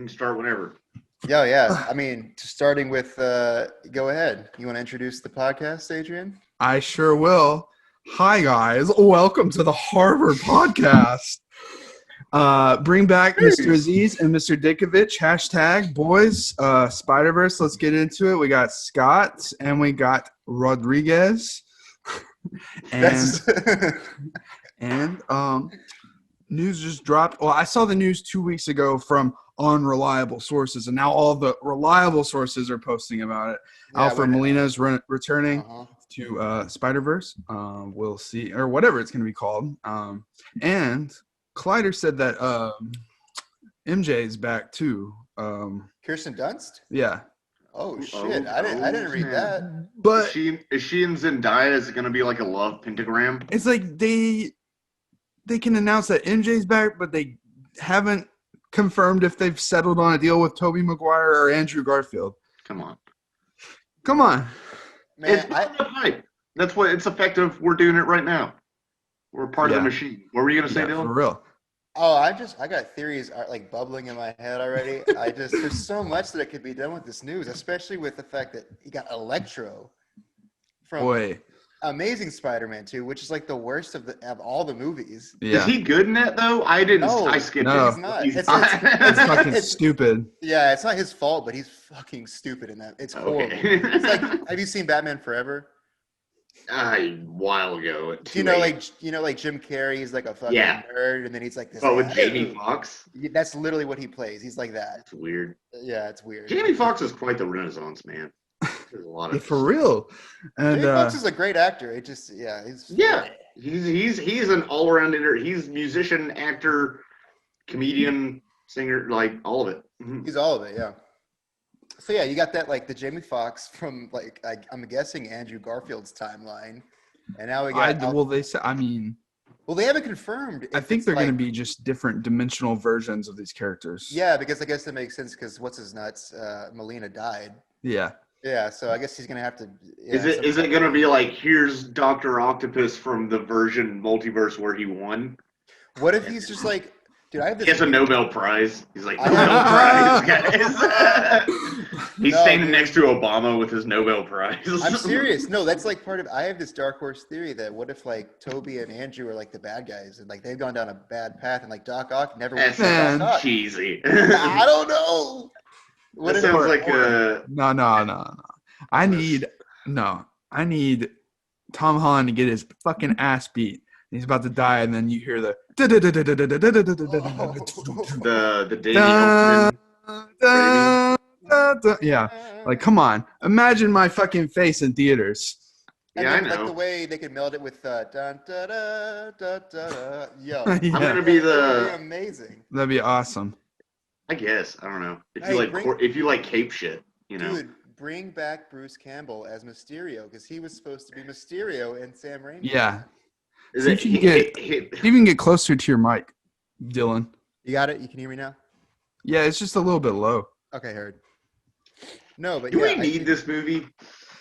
can start whenever. Yeah. I mean, starting with, go ahead. You want to introduce the podcast, Adrian? I sure will. Hi, guys. Welcome to the Harvard podcast. Bring back Mr. Aziz and Mr. Ditkovich. Hashtag boys. Spider-Verse. Let's get into it. We got Scott and we got Rodriguez. and news just dropped. Well, I saw the news 2 weeks ago from unreliable sources, and now all the reliable sources are posting about it. Yeah, Alfred Molina is returning to Spider-Verse. We'll see, or whatever it's going to be called. And Collider said that MJ is back too. Kirsten Dunst? Yeah. Oh shit! I didn't read that. But is she and Zendaya? Is it going to be like a love pentagram? It's like they can announce that MJ's back, but they haven't confirmed if they've settled on a deal with Tobey Maguire or Andrew Garfield. Come on, man! It's hype. That's what it's effective. We're doing it right now. We're part of the machine. What were you going to say, Dylan? For real. Oh, I got theories like bubbling in my head already. There's so much that could be done with this news, especially with the fact that you got Electro from Amazing Spider-Man 2, which is like the worst of all the movies. Yeah. Is he good in that though? I didn't. No, I skipped it. He's not. It's fucking stupid. Yeah, it's not his fault, but he's fucking stupid in that. It's horrible. Okay. It's like, have you seen Batman Forever? A while ago. You know, like Jim Carrey is like a fucking nerd, and then he's like this. Oh, with Jamie Foxx. That's literally what he plays. He's like that. It's weird. Yeah, it's weird. Jamie Foxx is quite the Renaissance man. There's a lot of for real. And Jamie Foxx is a great actor. It just he's an all around he's musician, actor, comedian, singer, like all of it. Mm-hmm. He's all of it. Yeah. So yeah, you got that like the Jamie Foxx from like I'm guessing Andrew Garfield's timeline, and now we got. They haven't confirmed. I think they're going to be just different dimensional versions of these characters. Yeah, because I guess that makes sense because what's his nuts? Molina died. Yeah. Yeah, so I guess he's going to have to. Yeah, is it going to be like here's Dr. Octopus from the version multiverse where he won? What if he's just like. Dude, he has a Nobel Prize. He's like, Nobel Prize, guys. He's standing next to Obama with his Nobel Prize. I'm serious. No, that's like part of. I have this dark horse theory that what if like Toby and Andrew are like the bad guys and like they've gone down a bad path and like Doc Ock never went Doc Ock. Cheesy. I don't know. What sounds like No. I need Tom Holland to get his fucking ass beat. He's about to die, and then you hear the yeah. Like, come on, imagine my fucking face in theaters. And then, I know. Like the way they could meld it with dun da da da da. Yo, I'm gonna be amazing. That'd be awesome. I guess I don't know if you like cape shit, you know. Dude, bring back Bruce Campbell as Mysterio because he was supposed to be Mysterio in Sam Raimi. Yeah. See if you can get closer to your mic, Dylan. You got it? You can hear me now? Yeah, it's just a little bit low. Okay, heard. No, but do we need this movie?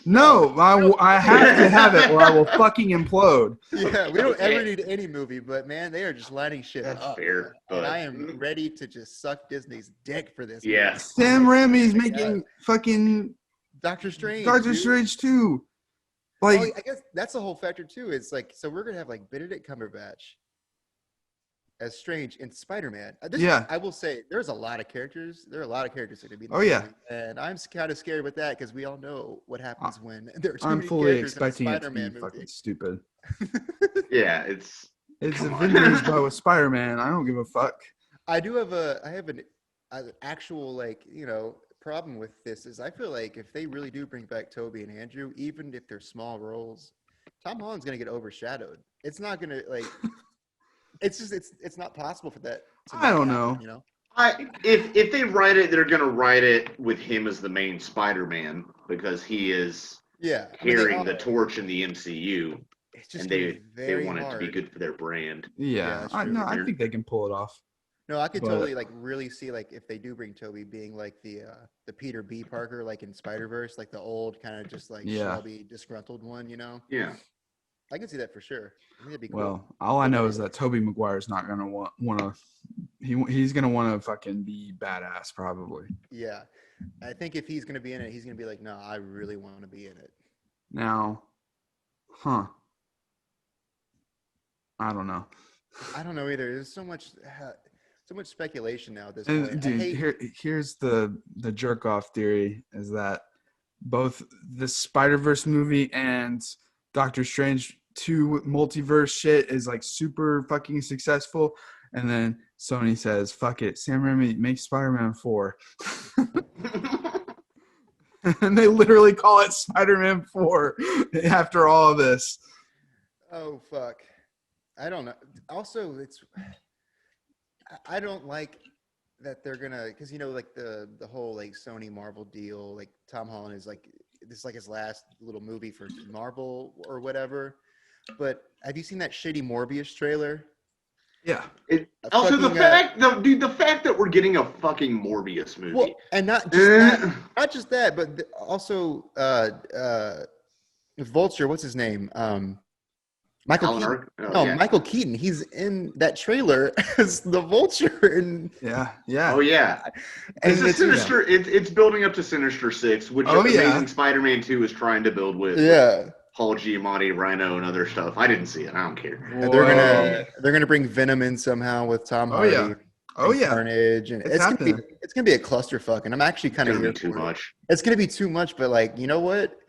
No, I have to have it or I will fucking implode. Yeah, we don't ever need any movie, but man, they are just lining shit up. That's fair. And I am ready to just suck Disney's dick for this. Yeah. Movie. Sam Raimi's making fucking Doctor Strange. Doctor Strange too. Like, I guess that's the whole factor too. It's like, so we're gonna have like Benedict Cumberbatch as Strange in Spider-Man. I will say there's a lot of characters. There are a lot of characters that are gonna be. And I'm kind of scared with that because we all know what happens when there's. I'm fully expecting it to be fucking stupid. Yeah, it's Avengers but with Spider-Man. I don't give a fuck. I have an actual problem with this is I feel like if they really do bring back Toby and Andrew, even if they're small roles, Tom Holland's gonna get overshadowed. It's not gonna it's not possible for that. I don't know. You know, if they write it, they're gonna write it with him as the main Spider-Man because he is carrying the torch in the MCU, and they want it to be good for their brand. Yeah, I think they can pull it off. No, I could totally really see if they do bring Toby being like the Peter B. Parker in Spider-Verse, like the old kind of just shelby disgruntled one, you know? Yeah. I can see that for sure. I think that'd be cool. Well, all I know is that Tobey Maguire's not gonna want to. He's gonna want to fucking be badass, probably. Yeah, I think if he's gonna be in it, he's gonna be like, no, I really want to be in it. Now, I don't know. I don't know either. There's so much speculation now at this point. Dude, here's the jerk off theory is that both the Spider-Verse movie and Doctor Strange 2 multiverse shit is like super fucking successful, and then Sony says, fuck it, Sam Raimi, make Spider-Man 4. And they literally call it Spider-Man 4 after all of this. Oh, fuck. I don't know. Also, I don't like that they're gonna, because like the whole like Sony Marvel deal, like Tom Holland is like, this is like his last little movie for Marvel or whatever. But have you seen that shitty Morbius trailer? Yeah. Also, the fact that we're getting a fucking Morbius movie, well, and not just that, but also Vulture. What's his name? Michael Keaton. Michael Keaton. He's in that trailer as the Vulture. And yeah. Oh yeah. And it's Sinister. It's building up to Sinister 6, which Amazing Spider-Man 2 is trying to build with. Yeah. Paul Giamatti, Rhino, and other stuff. I didn't see it. I don't care. They're gonna bring Venom in somehow with Tom Hardy. Carnage, and it's gonna be a clusterfuck. And I'm actually kind of here too much. It's gonna be too much, but like, you know what?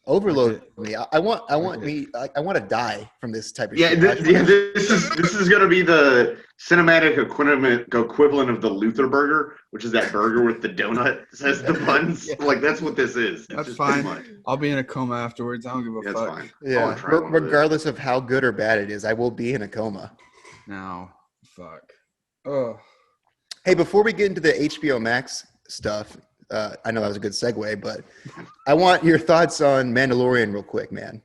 Overload me. I want to die from this type of shit. This is going to be the cinematic equivalent of the Luther burger, which is that burger with the donut that says the buns. Yeah. Like, that's what this is. That's fine. I'll be in a coma afterwards. I don't give a fuck. That's fine. Yeah. Regardless of how good or bad it is, I will be in a coma. No. Fuck. Oh. Hey, before we get into the HBO Max stuff, I know that was a good segue, but I want your thoughts on Mandalorian real quick, man.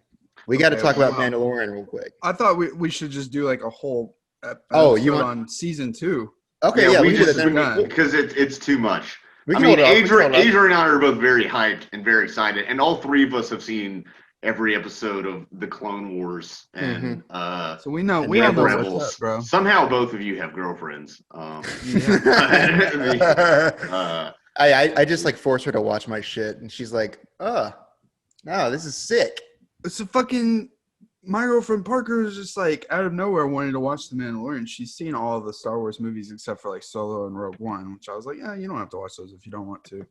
We got to talk about Mandalorian real quick. I thought we should just do like a whole episode on season 2. Okay, yeah, we just because it's too much. Adrian and I are both very hyped and very excited, and all three of us have seen every episode of the Clone Wars, and so we know Rebels. What's up, bro. Somehow, both of you have girlfriends. I just like force her to watch my shit, and she's like, "Oh, no, this is sick." It's a fucking. My girlfriend Parker is just like out of nowhere wanting to watch The Mandalorian. She's seen all of the Star Wars movies except for like Solo and Rogue One, which I was like, yeah, you don't have to watch those if you don't want to.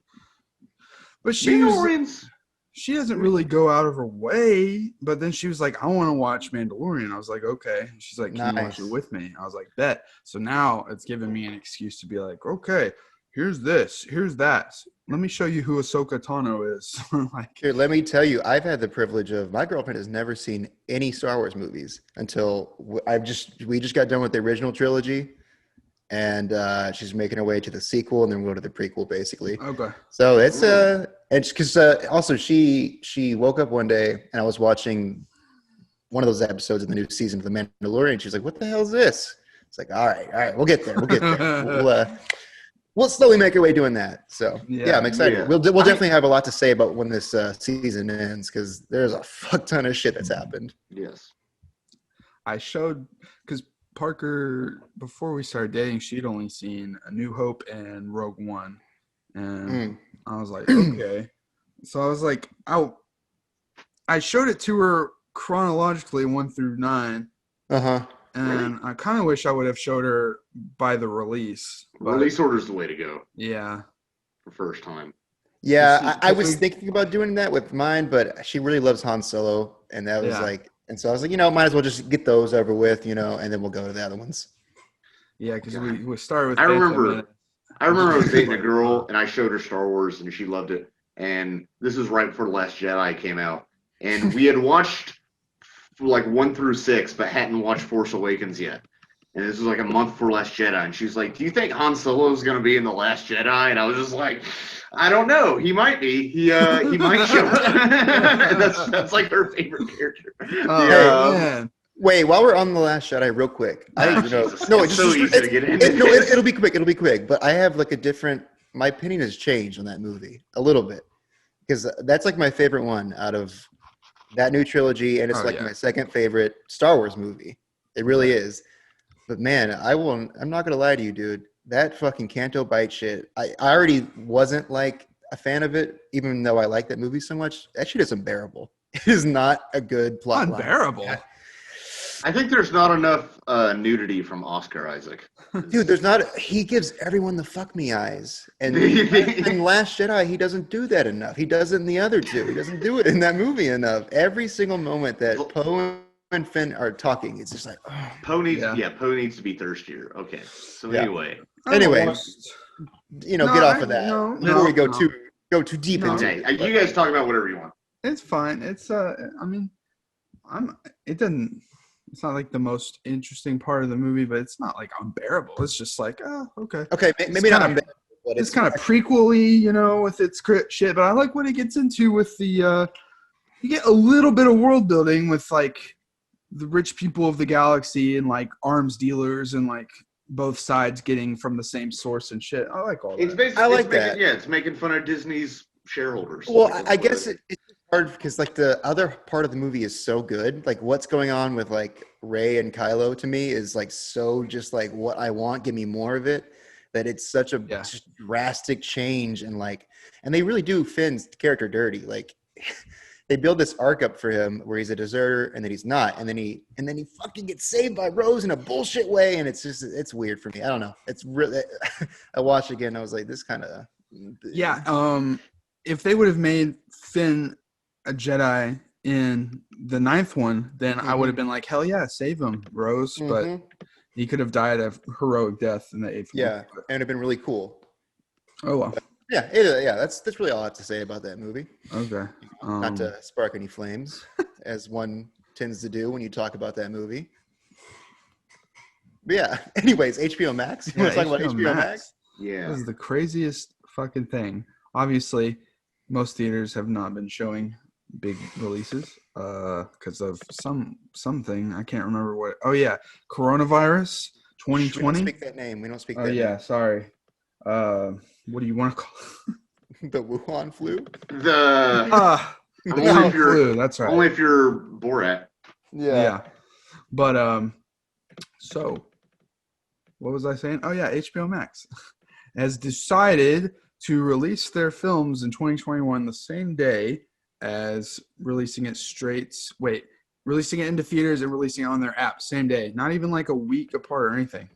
But she doesn't really go out of her way. But then she was like, I want to watch Mandalorian. I was like, okay. She's like, can you watch it with me? I was like, bet. So now it's given me an excuse to be like, okay. Here's this. Here's that. Let me show you who Ahsoka Tano is. Here, let me tell you, I've had the privilege of my girlfriend has never seen any Star Wars movies until we just got done with the original trilogy, and she's making her way to the sequel, and then we'll go to the prequel, basically. Okay. So it's and because also she woke up one day and I was watching one of those episodes of the new season of The Mandalorian. She's like, "What the hell is this?" It's like, all right, we'll get there. We'll slowly make our way doing that. So, yeah I'm excited. Yeah. We'll definitely have a lot to say about when this season ends, because there's a fuck ton of shit that's happened. Yes. I showed, because Parker, before we started dating, she'd only seen A New Hope and Rogue One. And I was like, okay. So I was like, I showed it to her chronologically, 1 through 9. Uh-huh. And I kind of wish I would have showed her by the release. Release order's the way to go. Yeah. For first time. Yeah, I was thinking about doing that with mine, but she really loves Han Solo. And that was and so I was like, might as well just get those over with, and then we'll go to the other ones. Yeah, because we started with I remember I was dating a girl, and I showed her Star Wars, and she loved it. And this was right before The Last Jedi came out. And we had watched like 1 through 6, but hadn't watched Force Awakens yet. And this was like a month before Last Jedi. And she's like, do you think Han Solo is going to be in The Last Jedi? And I was just like, I don't know. He might be. He might show up. That's like her favorite character. Man. Wait, while we're on The Last Jedi, real quick. It'll be quick. It'll be quick. But I have like my opinion has changed on that movie a little bit. Because that's like my favorite one out of That new trilogy, and it's my second favorite Star Wars movie. It really is. But man, I'm not gonna lie to you, dude. That fucking Canto Bite shit. I already wasn't like a fan of it, even though I like that movie so much. That shit is unbearable. It is not a good plot. Unbearable. Line. I think there's not enough nudity from Oscar Isaac. Dude, there's not. He gives everyone the fuck me eyes, and in Last Jedi, he doesn't do that enough. He does it in the other two. He doesn't do it in that movie enough. Every single moment that Poe and Finn are talking, it's just like Poe needs to be thirstier. Okay, so anyway, get off of that before we go too deep into it. You guys talk about whatever you want. It's fine. It's it's not like the most interesting part of the movie, but it's not like unbearable. It's just like, okay. Okay, maybe not unbearable. But it's kind of prequel-y, with its shit. But I like what it gets into with the. You get a little bit of world building with like the rich people of the galaxy and like arms dealers and like both sides getting from the same source and shit. I like all that. I like that. It's making fun of Disney's shareholders. Well, I guess it's hard because like the other part of the movie is so good. Like what's going on with like Rey and Kylo to me is like so just like what I want. Give me more of it. That it's such a drastic change and they really do Finn's character dirty. Like they build this arc up for him where he's a deserter and then he's not, and then he fucking gets saved by Rose in a bullshit way, and it's weird for me. I don't know. It's really I watched it again. And I was like, this kind of if they would have made Finn a Jedi in the 9th one, then I would have been like, hell yeah, save him, Rose. But he could have died a heroic death in the 8th one. Yeah, and it'd have been really cool. Oh well. But that's really all I have to say about that movie. Okay. Not to spark any flames, as one tends to do when you talk about that movie. But yeah. Anyways, HBO Max. You want to talk about HBO Max? Yeah. This is the craziest fucking thing. Obviously, most theaters have not been showing big releases because of something. I can't remember what. Oh yeah, coronavirus 2020. We don't speak that name. We don't speak that name. Oh yeah, sorry. What do you want to call it? The Wuhan flu? The Wuhan flu, that's right. Only if you're Borat. Yeah. But so what was I saying? Oh yeah, HBO Max has decided to release their films in 2021 the same day as releasing it releasing it into theaters and releasing it on their app same day. Not even like a week apart or anything.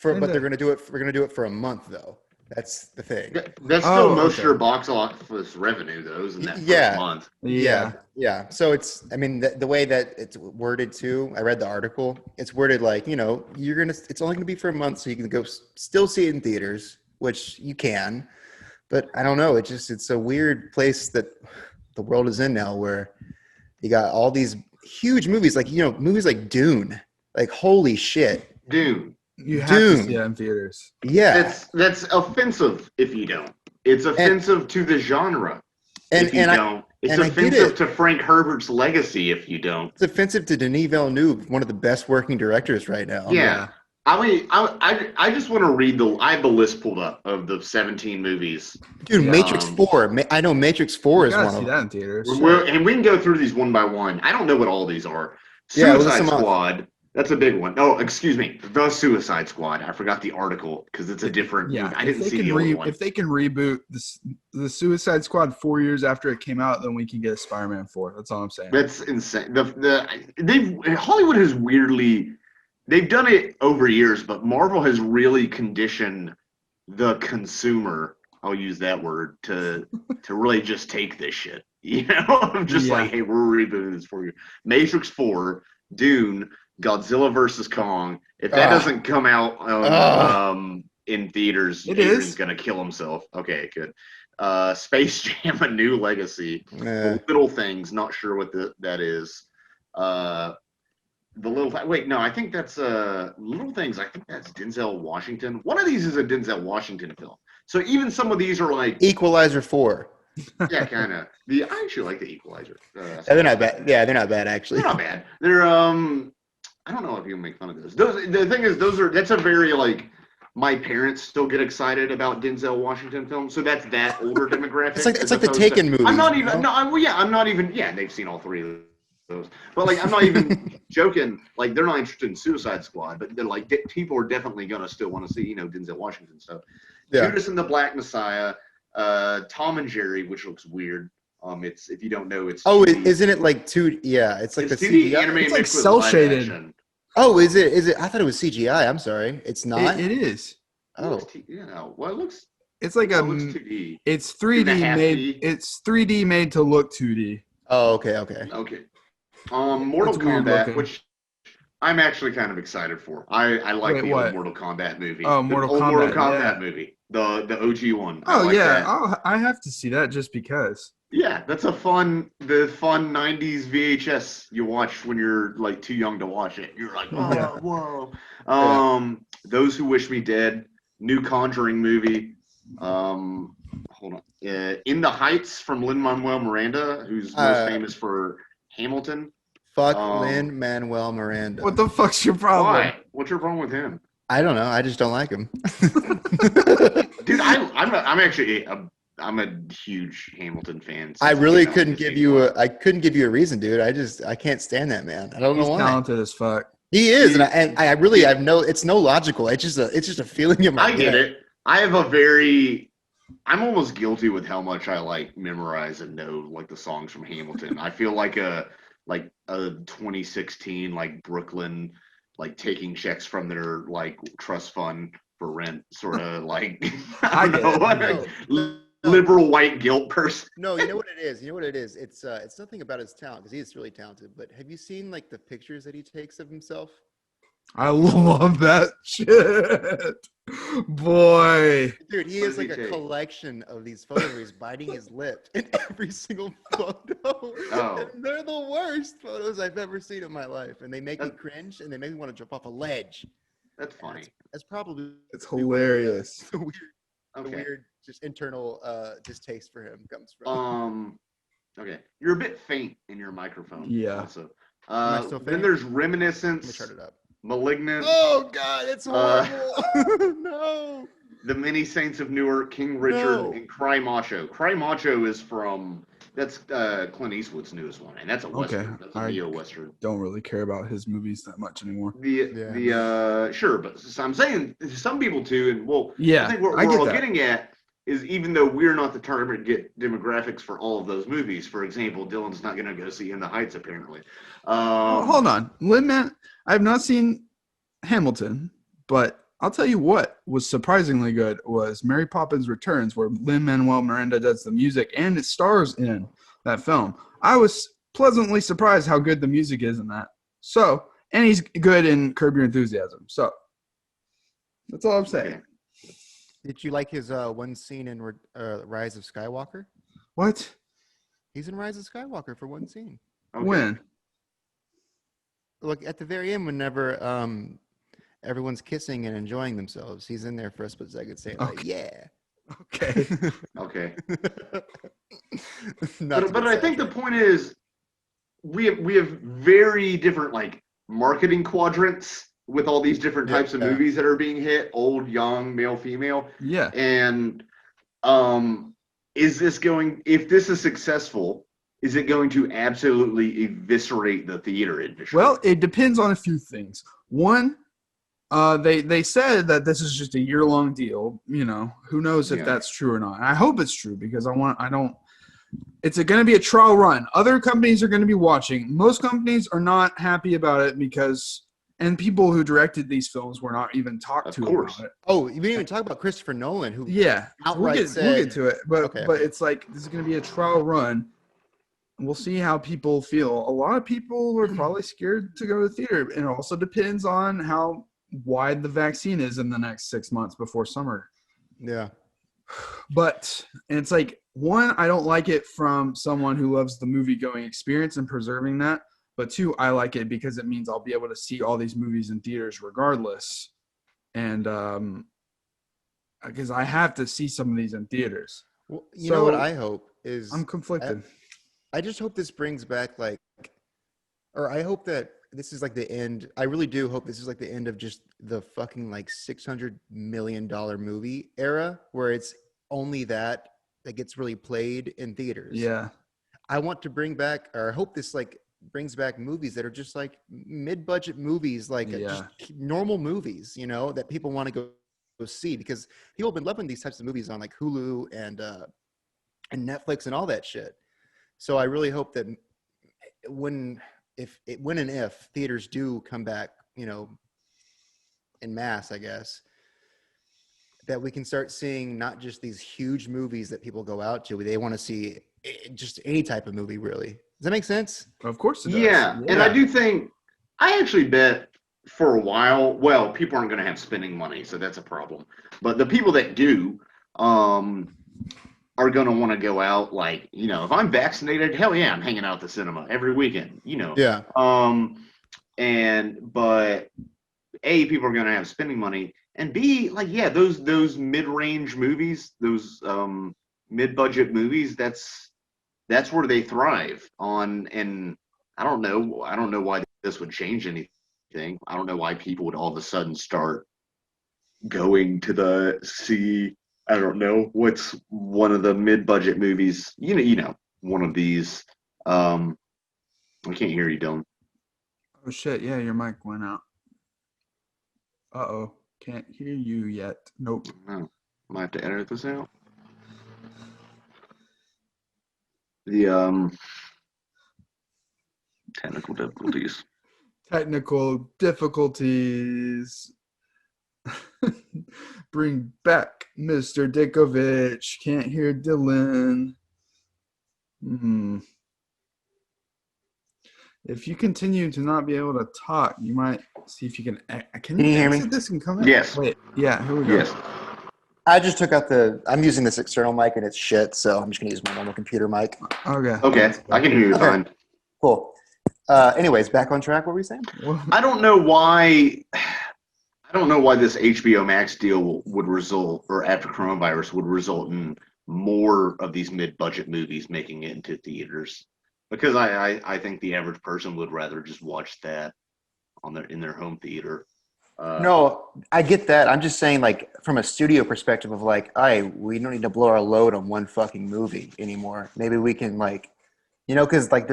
But they're gonna do it. We're gonna do it for a month though. That's the thing. That's still most of your box office revenue, though, isn't that? Yeah. Month? Yeah. So it's. I mean, the way that it's worded too. I read the article. It's worded like it's only gonna be for a month, so you can go still see it in theaters, which you can. But I don't know. It's a weird place that the world is in now, where you got all these huge movies, like movies like Dune. Like holy shit, Dune. You have to see it in theaters. Yeah, that's offensive if you don't. It's offensive to the genre if you don't. It's offensive to Frank Herbert's legacy if you don't. It's offensive to Denis Villeneuve, one of the best working directors right now. Yeah. I mean, I just want to read I have the list pulled up of the 17 movies. Dude, Matrix 4. I know Matrix 4 is one of them. That in theaters. And we can go through these one by one. I don't know what all these are. Suicide Squad. That's a big one. Oh, excuse me. The Suicide Squad. I forgot the article because it's a different movie. I didn't see the old one. If they can reboot the Suicide Squad 4 years after it came out, then we can get a Spider-Man 4. That's all I'm saying. That's insane. Hollywood has weirdly... They've done it over years, but Marvel has really conditioned the consumer, I'll use that word, to really just take this shit. I'm just like, hey, we're rebooting this for you. Matrix 4, Dune, Godzilla vs. Kong. If that doesn't come out in theaters, Adrian's going to kill himself. Okay, good. Space Jam: A New Legacy. Little Things, not sure what that is. I think that's Little Things. I think that's Denzel Washington. One of these is a Denzel Washington film. So even some of these are like Equalizer 4. Yeah, kind of. I actually like the Equalizer. They're not bad. Yeah, they're not bad actually. They're not bad. They're I don't know if you can make fun of those. The thing is, that's a very my parents still get excited about Denzel Washington films, so that's that older demographic. It's like the Taken movie. I'm not even. I'm not even. Yeah, they've seen all three of But like, I'm not even joking. Like, they're not interested in Suicide Squad, but they're like, people are definitely gonna still want to see, Denzel Washington stuff. Yeah. Judas and the Black Messiah, Tom and Jerry, which looks weird. It's, if you don't know, it's. Oh, isn't it like 2D? Yeah, it's like it's the 2D anime it's mixed like with cell live shaded. action. Oh, is it? I thought it was CGI. I'm sorry, it's not. It is. Oh, well, it looks. It's like it looks 2D. It's 3D made. It's 3D made to look 2D. Oh, okay. Mortal Kombat, which I'm actually kind of excited for. I like the old Mortal Kombat movie. Oh, Mortal Kombat movie, the OG one. Oh I have to see that just because. Yeah, that's the fun '90s VHS you watch when you're like too young to watch it. You're like, whoa. Those Who Wish Me Dead, new Conjuring movie. Hold on. In the Heights from Lin-Manuel Miranda, who's most famous for Hamilton. Fuck Lin-Manuel Miranda. What the fuck's your problem? Why? What's your problem with him? I don't know. I just don't like him. Dude, I'm a huge Hamilton fan. I really couldn't give you a reason, dude. I can't stand that man. I don't know why. He's talented as fuck. He is, and I have no. It's no logical. It's just a feeling in my head. I get it. I'm almost guilty with how much I like memorize and know like the songs from Hamilton. I feel like a 2016 like Brooklyn like taking checks from their like trust fund for rent sort of like I don't know. Liberal white guilt person. No, you know what it is. It's nothing about his talent because he is really talented. But have you seen like the pictures that he takes of himself? I love that shit, boy. Dude, he has like a collection of these photos where he's biting his lip in every single photo. Oh. And they're the worst photos I've ever seen in my life, and they make me cringe and they make me want to jump off a ledge. That's funny. That's probably hilarious. The weird, just internal distaste for him comes from. Okay, you're a bit faint in your microphone. Yeah. Also, then there's Reminiscence. Let me turn it up. Malignant. Oh God, it's horrible. No. The Many Saints of Newark, King Richard, and Cry Macho. Cry Macho is that's Clint Eastwood's newest one, and that's a western. That's a neo-western. Don't really care about his movies that much anymore. Sure, but I'm saying some people too, and yeah, I think what we're all getting at is even though we're not the target demographics for all of those movies. For example, Dylan's not going to go see In the Heights apparently. Hold on, Lin-Man. I have not seen Hamilton, but I'll tell you what was surprisingly good was Mary Poppins Returns, where Lin-Manuel Miranda does the music and it stars in that film. I was pleasantly surprised how good the music is in that. So, and he's good in Curb Your Enthusiasm. So, that's all I'm saying. Okay. Did you like his one scene in Rise of Skywalker? What? He's in Rise of Skywalker for one scene. Okay. When? Look, at the very end, whenever everyone's kissing and enjoying themselves, he's in there for a split second saying, like, yeah. Okay. Okay. but I think the point is we have very different, like, marketing quadrants with all these different types of movies that are being hit, old, young, male, female. Yeah. And if this is successful, is it going to absolutely eviscerate the theater industry? Well, it depends on a few things. One, they said that this is just a year-long deal. You know, who knows if that's true or not. I hope it's true because it's going to be a trial run. Other companies are going to be watching. Most companies are not happy about it and people who directed these films were not even talked to about it. Oh, we didn't even talk about Christopher Nolan, who outright said... We'll get to it. But it's like, this is going to be a trial run. We'll see how people feel. A lot of people are probably scared to go to the theater. And it also depends on how wide the vaccine is in the next 6 months before summer. Yeah. But it's like, one, I don't like it from someone who loves the movie-going experience and preserving that. But two, I like it because it means I'll be able to see all these movies in theaters regardless. And because I have to see some of these in theaters. Well, you know what I hope is... I'm conflicted. I just hope this brings back I hope that this is like the end. I really do hope this is like the end of just the fucking like $600 million movie era where it's only that gets really played in theaters. Yeah. I want to bring back, or I hope this like brings back movies that are just like mid-budget movies, like just normal movies, you know, that people want to go see, because people have been loving these types of movies on like Hulu and Netflix and all that shit. So I really hope that when and if theaters do come back, you know, en masse, I guess, that we can start seeing not just these huge movies that people go out to. They want to see just any type of movie, really. Does that make sense? Of course it does. Yeah, and I do think, I actually bet for a while, well, people aren't going to have spending money, so that's a problem. But the people that do are going to want to go out, like, you know, if I'm vaccinated, hell yeah, I'm hanging out at the cinema every weekend, you know. Yeah. But A, people are going to have spending money, and B, like, yeah, those mid-range movies, those mid-budget movies, that's where they thrive on. And I don't know why this would change anything. I don't know why people would all of a sudden start going to see, I don't know, what's one of the mid-budget movies, you know, one of these. I can't hear you, Dylan. Oh shit, yeah, your mic went out. Uh-oh. Can't hear you yet. Nope. Oh, might have to edit this out. The technical difficulties. Technical difficulties. Bring back Mr. Ditkovich. Can't hear Dylan. If you continue to not be able to talk, you might see if you can. Can you hear me? This and come in? Yes. Wait. Yeah. Here we go. Yes. I just took out I'm using this external mic and it's shit, so I'm just gonna use my normal computer mic. Okay. I can hear you fine. Cool. Anyways, back on track. What were we saying? I don't know why this HBO Max deal would result, or after coronavirus would result in more of these mid-budget movies making it into theaters. Because I think the average person would rather just watch that in their home theater. No, I get that. I'm just saying, like, from a studio perspective of like, we don't need to blow our load on one fucking movie anymore. Maybe we can, like, you know, because like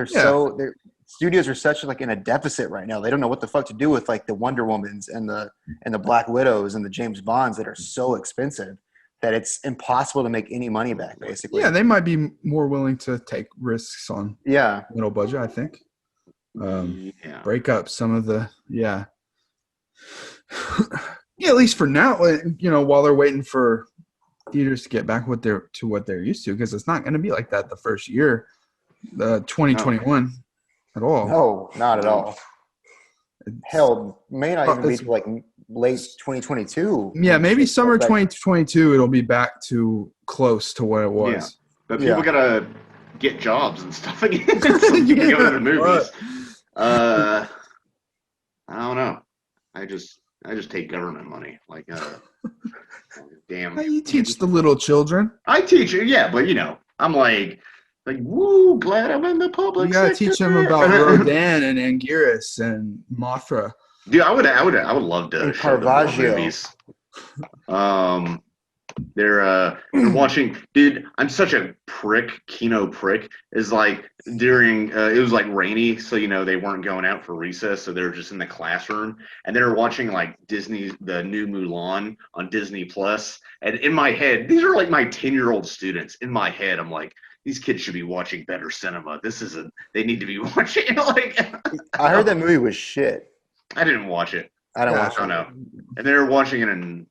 studios are such like in a deficit right now. They don't know what the fuck to do with like the Wonder Womans and the Black Widows and the James Bonds that are so expensive that it's impossible to make any money back, basically. Yeah, they might be more willing to take risks on middle budget, I think. Break up some of the at least for now, you know, while they're waiting for theaters to get back what they're used to, because it's not going to be like that the first year, 2021 at all. No, not at all. Hell, may not even be till like late 2022. Yeah, maybe summer 2022 it'll be back to close to what it was. Yeah. But people gotta get jobs and stuff again. So you can go to the movies. I don't know. I just take government money. Like damn. How you teach the little children? I teach you, yeah, but you know, I'm like woo, glad I'm in the public. You gotta teach them about Rodin and Anguirus and Mothra. Dude, I would love to show them more movies. They're watching. Dude, I'm such a prick. Kino prick is like during. It was like rainy, so you know they weren't going out for recess, so they were just in the classroom, and they were watching like the new Mulan on Disney Plus. And in my head, these are like my 10-year-old students. In my head, I'm like, these kids should be watching better cinema. This isn't. They need to be watching like. I heard that movie was shit. I didn't watch it. I don't watch it. No. And they were watching it in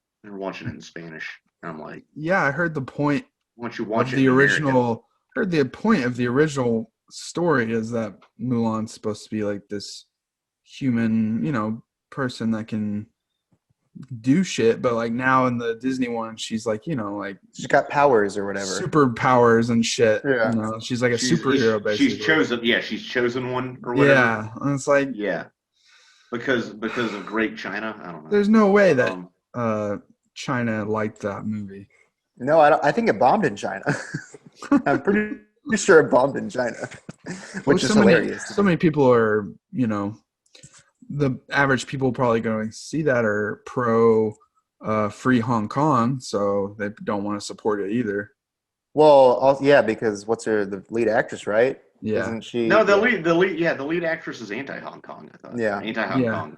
Spanish. And I'm like, yeah, I heard the point. Once you watch the original, heard the point of the original story is that Mulan's supposed to be like this human, you know, person that can do shit, but like now in the Disney one, she's like, you know, like she's got powers or whatever, superpowers and shit. Yeah, you know, she's like a superhero basically. She's chosen. Yeah, she's chosen one or whatever. Yeah, and it's like because of Great China. I don't know. There's no way that China liked that movie. No, I think it bombed in China. I'm pretty sure it bombed in China, which is hilarious. So many people are, you know, the average people probably going to see that are pro free Hong Kong, so they don't want to support it either. Well, yeah, because the lead actress, right? Yeah. Isn't she? No, the lead actress is anti-Hong Kong, I thought. Yeah. Anti-Hong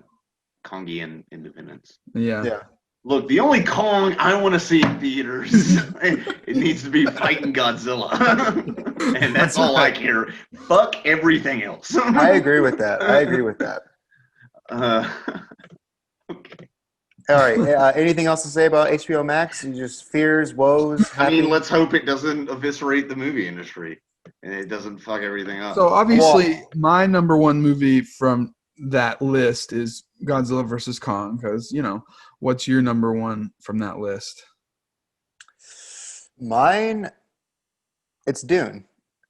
Kongian independence. Yeah. Yeah. Look, the only Kong I want to see in theaters, it needs to be fighting Godzilla. And that's all I care. Fuck everything else. I agree with that. Okay. All right. Anything else to say about HBO Max? You just fears, woes, happy? I mean, let's hope it doesn't eviscerate the movie industry and it doesn't fuck everything up. So obviously, my number one movie from that list is Godzilla vs. Kong, because, you know, what's your number one from that list? Mine, it's Dune,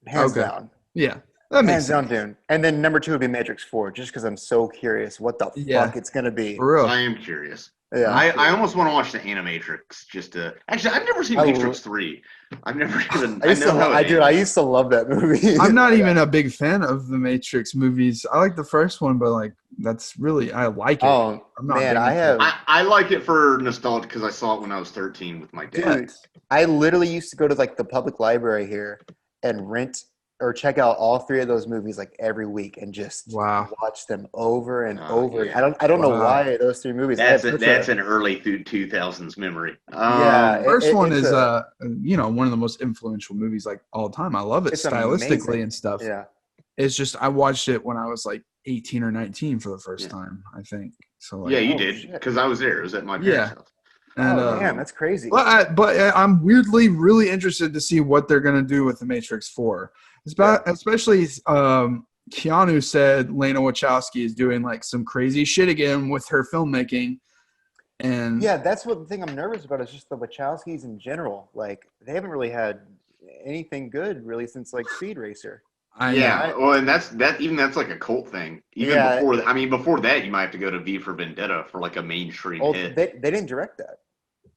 hands down. Yeah, that makes hands sense. down Dune. And then number 2 would be Matrix 4, just because I'm so curious what the fuck it's gonna be. For real. I am curious. Yeah, I almost want to watch the Animatrix just to. Actually, I've never seen Matrix 3. I've never even. I used to love that movie. I'm not even a big fan of the Matrix movies. I like the first one, but like that's really I like it. Oh I'm not man, I like it for nostalgia because I saw it when I was 13 with my dad. Dude, I literally used to go to like the public library here and rent or check out all 3 of those movies like every week and just watch them over and over. Yeah. I don't know why those 3 movies. That's an early 2000s memory. The first one is one of the most influential movies like all time. I love it stylistically amazing. And stuff. Yeah, it's just I watched it when I was like 18 or 19 for the first time. I think so. Like, you did because I was there. It was at my parents' house. And, damn, that's crazy. But I'm weirdly really interested to see what they're gonna do with the Matrix 4. Especially Keanu said Lana Wachowski is doing like some crazy shit again with her filmmaking. And that's what the thing I'm nervous about is just the Wachowskis in general. Like they haven't really had anything good really since like Speed Racer. Well, and that's like a cult thing. Before that, you might have to go to V for Vendetta for like a mainstream hit. They didn't direct that.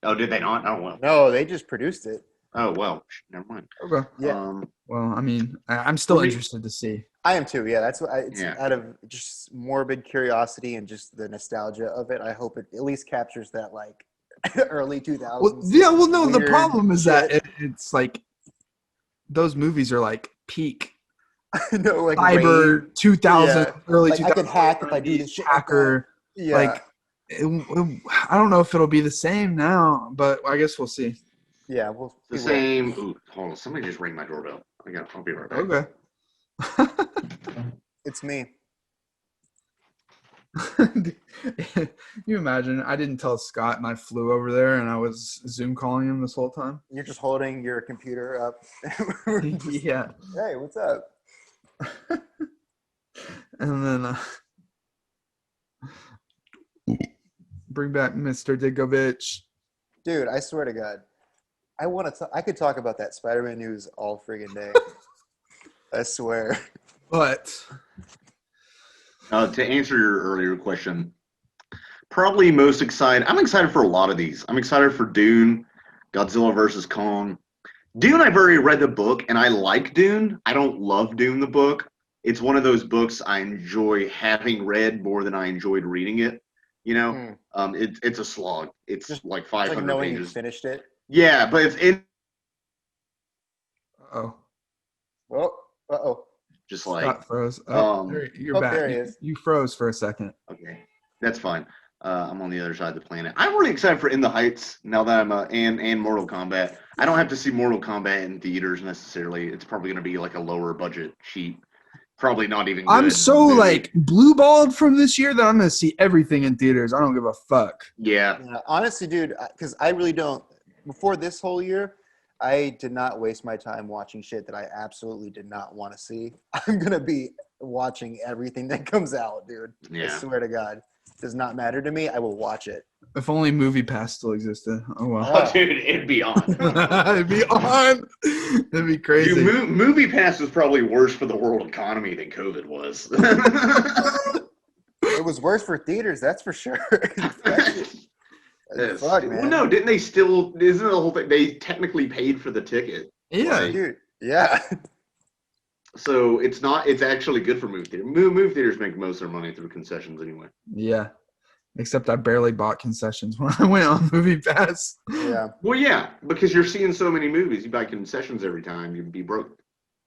Oh, did they not? Oh well. No, they just produced it. Oh well, never mind. Okay. Yeah. Well, I mean, I'm still interested to see. I am too. Yeah, that's what out of just morbid curiosity and just the nostalgia of it. I hope it at least captures that like early 2000s. The problem is that it's like those movies are like peak. No, like Cyber 2000, early 2000. I could hack if I do this shit. Hacker. Like, I don't know if it'll be the same now, but I guess we'll see. Yeah, we'll the same. Ooh, hold on, somebody just rang my doorbell. I'll be right back. Okay. It's me. You imagine I didn't tell Scott and I flew over there and I was Zoom calling him this whole time. You're just holding your computer up. Yeah. Hey, what's up? And then bring back Mr. Ditkovich. Dude, I swear to God, I could talk about that Spider-Man news all friggin' day. I swear. But to answer your earlier question, probably most excited. I'm excited for a lot of these. I'm excited for Dune, Godzilla vs. Kong. Dune, I've already read the book, and I like Dune. I don't love Dune, the book. It's one of those books I enjoy having read more than I enjoyed reading it. You know, it's a slog. It's just like 500 like knowing pages. You finished it. Yeah, but it's in. Just like Scott froze. You're back. There he is. You froze for a second. Okay, that's fine. I'm on the other side of the planet. I'm really excited for In the Heights now that I'm and Mortal Kombat. I don't have to see Mortal Kombat in theaters necessarily. It's probably going to be like a lower budget, cheap. Probably not even good. I'm so like blue balled from this year that I'm going to see everything in theaters. I don't give a fuck. Yeah. Honestly, dude, because I really don't. Before this whole year, I did not waste my time watching shit that I absolutely did not want to see. I'm going to be watching everything that comes out, dude. Yeah. I swear to God. It does not matter to me. I will watch it. If only MoviePass still existed. Oh, wow. Oh, dude, it'd be on. It'd be on. It'd be crazy. Dude, MoviePass was probably worse for the world economy than COVID was. It was worse for theaters, that's for sure. Fuck, man. Well, no, didn't they still? Isn't the whole thing? They technically paid for the ticket. Yeah, like, dude. Yeah. So it's not. It's actually good for movie theaters. Movie theaters make most of their money through concessions anyway. Yeah. Except I barely bought concessions when I went on MoviePass. Yeah. Well, yeah, because you're seeing so many movies. You buy concessions every time, you'd be broke.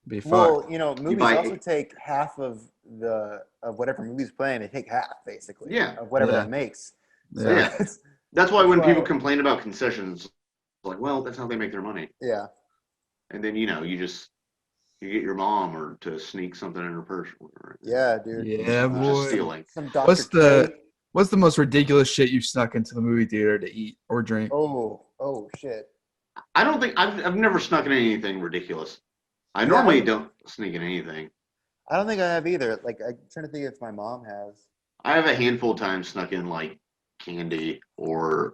Be fucked. Well, movies also take half of whatever movie's playing. They take half basically. Of whatever that makes. So that's why when people complain about concessions, like, well, that's how they make their money. Yeah. And then you get your mom or to sneak something in her purse. Yeah, dude. Yeah, boy. Just stealing. What's the most ridiculous shit you've snuck into the movie theater to eat or drink? Oh shit. I don't think I've never snuck in anything ridiculous. I normally don't sneak in anything. I don't think I have either. Like, I'm trying to think if my mom has. I have a handful of times snuck in like candy or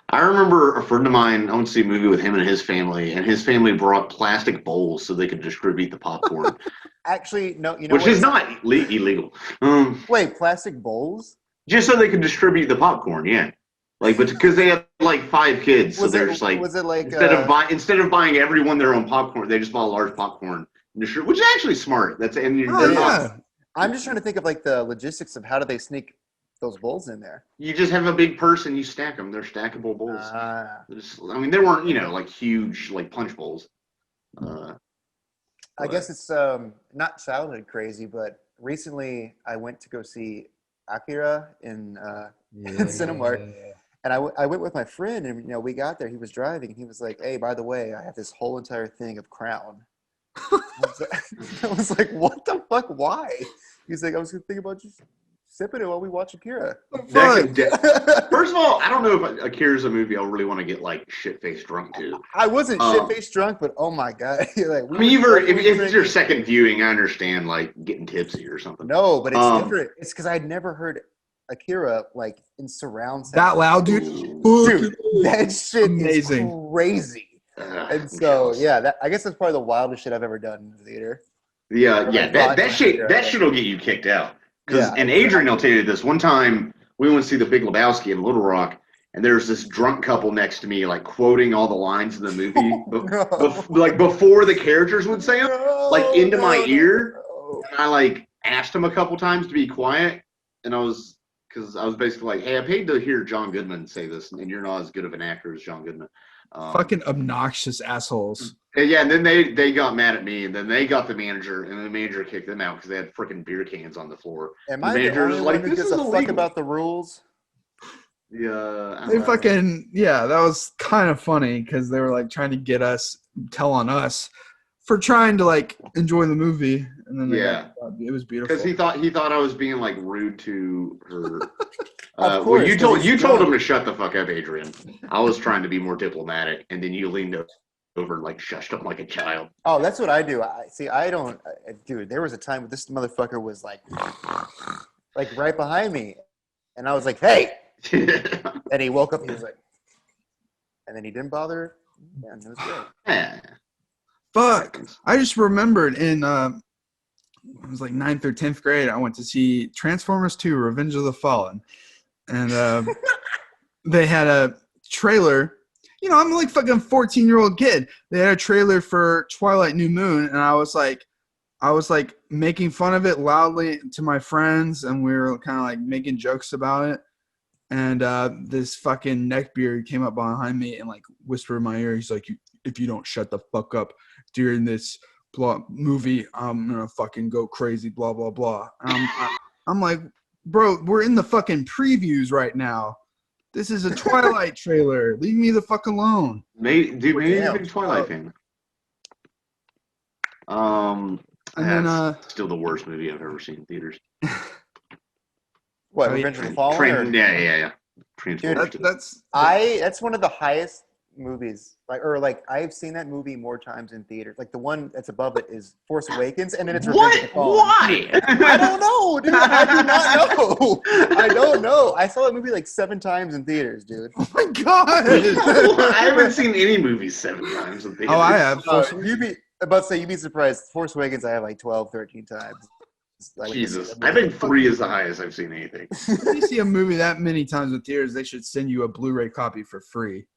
I remember a friend of mine, I went to see a movie with him and his family brought plastic bowls so they could distribute the popcorn. Actually, no, which is not illegal. Wait, plastic bowls? Just so they could distribute the popcorn, yeah. Like, but because they have like 5 kids, so they're just like, was it like instead of buying everyone their own popcorn, they just bought a large popcorn, which is actually smart. I'm just trying to think of like the logistics of how do they sneak those bowls in there. You just have a big purse and you stack them. They're stackable bowls. They weren't like huge like punch bowls. I guess it's not childhood crazy, but recently I went to go see Akira in Cinemark. And I went with my friend, and we got there. He was driving, and he was like, "Hey, by the way, I have this whole entire thing of Crown." I was like, "What the fuck? Why?" He's like, "I was thinking about just sipping it while we watch Akira." First of all, I don't know if Akira's a movie I really want to get like shit-faced drunk to. I wasn't shit-faced drunk, but oh my god! Like, if it's your second viewing, I understand like getting tipsy or something. No, but it's different. It's because I'd never heard Akira like in surround sound. That loud, dude. Dude, that shit amazing. Is crazy. And so I guess that's probably the wildest shit I've ever done in the theater. That shit'll get you kicked out. And Adrian will tell you this. One time we went to see The Big Lebowski in Little Rock, and there's this drunk couple next to me, like quoting all the lines in the movie, like before the characters would say them, like into my ear. And I like asked them a couple times to be quiet, and because I was basically like, hey, I paid to hear John Goodman say this, and you're not as good of an actor as John Goodman. Fucking obnoxious assholes. And then they got mad at me, and then they got the manager, and the manager kicked them out because they had freaking beer cans on the floor. Am I the only one who gives a fuck about the rules? Yeah. That was kind of funny because they were like trying to tell on us for trying to like enjoy the movie, and then it was beautiful because he thought I was being like rude to her. Well, you told him to shut the fuck up, Adrian. I was trying to be more diplomatic, and then you leaned over and like shushed him like a child. Oh, that's what I do. I don't, dude. There was a time when this motherfucker was like right behind me, and I was like, "Hey!" And he woke up. And he was like, and then he didn't bother. Yeah, it was great. Yeah. Fuck! I just remembered in it was like 9th or 10th grade. I went to see Transformers 2: Revenge of the Fallen, and they had a trailer. I'm like fucking 14-year-old kid. They had a trailer for Twilight New Moon, and I was like making fun of it loudly to my friends, and we were kind of like making jokes about it. And this fucking neckbeard came up behind me and like whispered in my ear. He's like, "If you don't shut the fuck up during this movie, I'm gonna fucking go crazy." Blah blah blah. I'm like, bro, we're in the fucking previews right now. This is a Twilight trailer. Leave me the fuck alone. Maybe you've been a Twilight fan. And then still the worst movie I've ever seen in theaters. What, Revenge of the Fallen? Yeah. Dude, that's one of the highest movies. I've seen that movie more times in theaters. Like the one that's above it is Force Awakens, and then it's Revenge of the Fallen. Why? I don't know, dude. I do not know. I don't know. I saw that movie like 7 times in theaters, dude. Oh my god! I haven't seen any movies 7 times in theaters. Oh, I have. You'd be surprised. Force Awakens, I have like 12, 13 times. Jesus, I think 3 is the highest I've seen anything. If you see a movie that many times in theaters, they should send you a Blu-ray copy for free.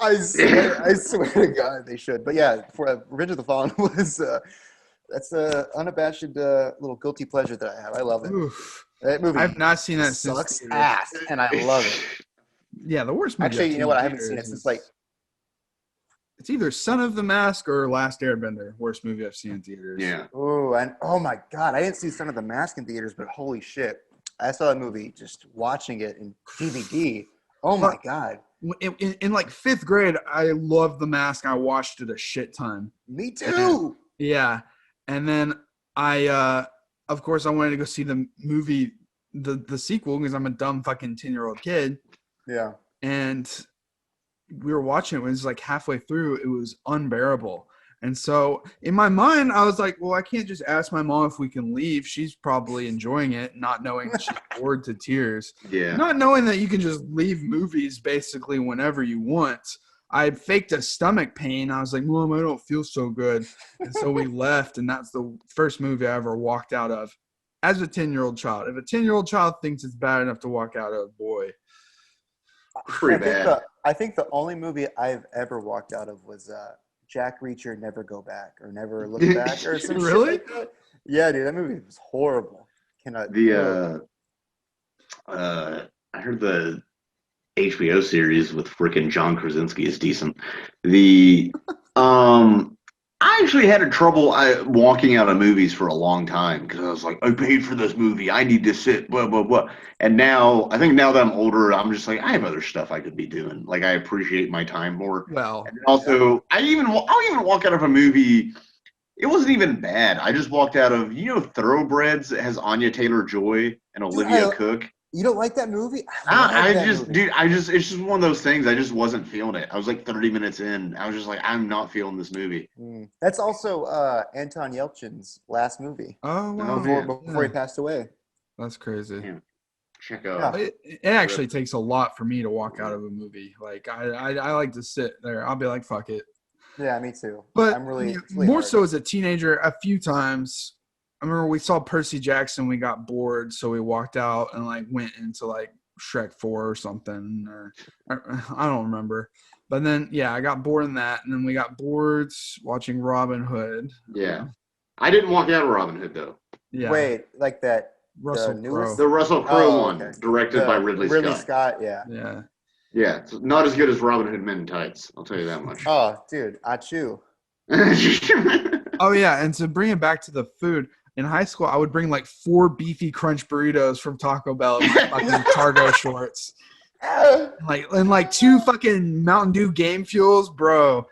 I swear to God, they should. But yeah, for Revenge of the Fallen was that's a unabashed little guilty pleasure that I have. I love it. Oof. That movie. I've not seen that since. Sucks ass, and I love it. Yeah, the worst movie. Actually, you know what? I haven't seen it since like It's either Son of the Mask or Last Airbender. Worst movie I've seen in theaters. Yeah. Oh my God, I didn't see Son of the Mask in theaters, but holy shit, I saw that movie just watching it in DVD. Oh my God. In like 5th grade, I loved The Mask. I watched it a shit ton. Me too. Yeah, and then of course, I wanted to go see the movie, the sequel, because I'm a dumb fucking 10-year-old kid. Yeah. And we were watching it when it was like halfway through. It was unbearable. And so in my mind, I was like, well, I can't just ask my mom if we can leave. She's probably enjoying it, not knowing that she's bored to tears. Yeah. Not knowing that you can just leave movies basically whenever you want. I faked a stomach pain. I was like, Mom, I don't feel so good. And so we left, and that's the first movie I ever walked out of as a 10-year-old child. If a 10-year-old child thinks it's bad enough to walk out of, boy. Pretty bad. I think the only movie I've ever walked out of was Jack Reacher, Never Go Back, or Never Look Back, or some really? shit like that. Yeah, dude, that movie was horrible. I heard the HBO series with frickin' John Krasinski is decent. I actually had trouble walking out of movies for a long time because I was like, I paid for this movie. I need to sit, blah, blah, blah. And now, I think now that I'm older, I'm just like, I have other stuff I could be doing. Like, I appreciate my time more. Well, and also, I'll even walk out of a movie. It wasn't even bad. I just walked out of, Thoroughbreds that has Anya Taylor-Joy and Olivia Cook. You don't like that movie? It's just one of those things. I just wasn't feeling it. I was like 30 minutes in. I was just like, I'm not feeling this movie. That's also Anton Yelchin's last movie. Oh, wow. Before he passed away. That's crazy. Yeah. Check out. It actually takes a lot for me to walk out of a movie. Like, I like to sit there. I'll be like, fuck it. Yeah, me too. But I'm really more so as a teenager, a few times. I remember we saw Percy Jackson. We got bored, so we walked out and like went into like Shrek 4 or something, or I don't remember. But then, I got bored in that, and then we got bored watching Robin Hood. Yeah, I didn't walk out of Robin Hood though. Yeah. Wait, like that Russell Crowe. The Russell Crowe one, directed by Ridley Scott. Yeah. Yeah, it's not as good as Robin Hood Men in Tights. I'll tell you that much. Oh, dude, achoo. Oh yeah, and to bring it back to the food. In high school, I would bring like 4 beefy crunch burritos from Taco Bell in my fucking cargo shorts. And like 2 fucking Mountain Dew Game Fuels, bro.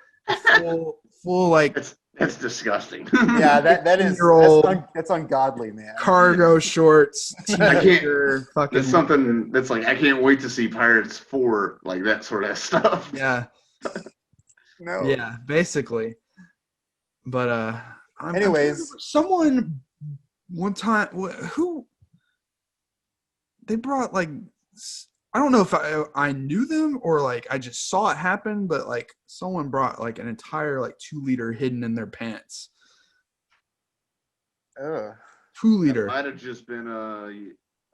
Full like that's disgusting. Yeah, that's ungodly, man. Cargo shorts. I can't. That's something that's like I can't wait to see Pirates 4, like that sort of stuff. Yeah. No. Yeah, basically. But anyways, someone one time who they brought like I don't know if I knew them or like I just saw it happen, but like someone brought like an entire like 2-liter hidden in their pants. 2-liter. Might have just been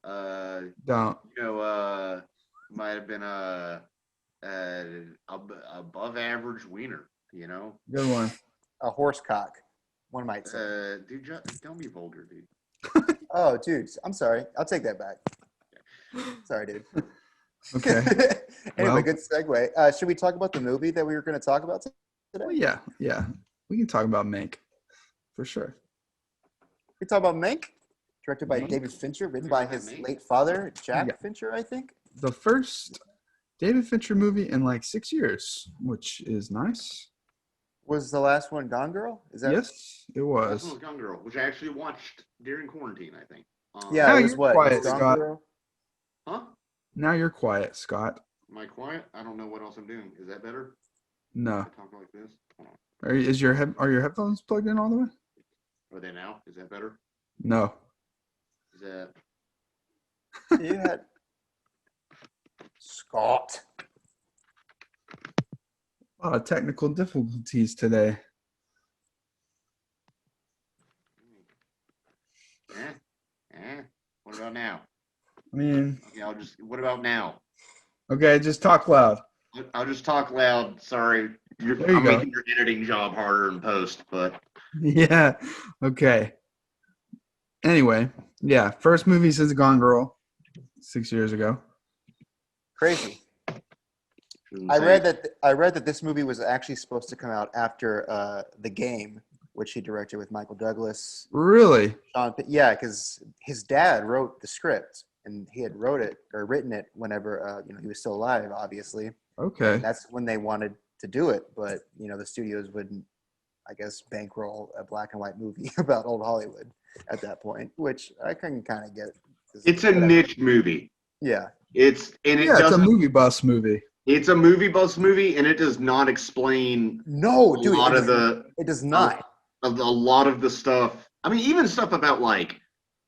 might have been above average wiener, Good one. A horse cock, one might say. Dude, don't be vulgar, dude. Oh, dude, I'm sorry. I'll take that back. Sorry, dude. Okay. Anyway, good segue. Should we talk about the movie that we were going to talk about today? Well, yeah. We can talk about Mank, for sure. We talk about Mank, directed by David Fincher, written by his late father, Jack Fincher, I think. The first David Fincher movie in like 6 years, which is nice. Was the last one Gone Girl? Yes, it was. The last one was Gone Girl, which I actually watched during quarantine, I think. Yeah, it was what? Quiet, Gone Scott. Girl? Huh? Now you're quiet, Scott. Am I quiet? I don't know what else I'm doing. Is that better? No. Talk like this? Are your headphones plugged in all the way? Are they now? Is that better? No. Is that? Yeah. Scott. A lot of technical difficulties today. What about now? I mean, okay, what about now? Okay, just talk loud. I'll just talk loud. Sorry. I'm making your editing job harder in post, but. Yeah. Okay. Anyway, first movie since Gone Girl, 6 years ago. Crazy. I read that this movie was actually supposed to come out after The Game, which he directed with Michael Douglas. Really? Yeah, because his dad wrote the script, and he had written it whenever he was still alive, obviously. Okay. And that's when they wanted to do it, but the studios wouldn't, I guess, bankroll a black and white movie about old Hollywood at that point, which I can kind of get. It's a niche movie. Yeah. It's a movie bus movie. It's a movie bus movie, and it does not explain it does not. A lot of the stuff. I mean, even stuff about like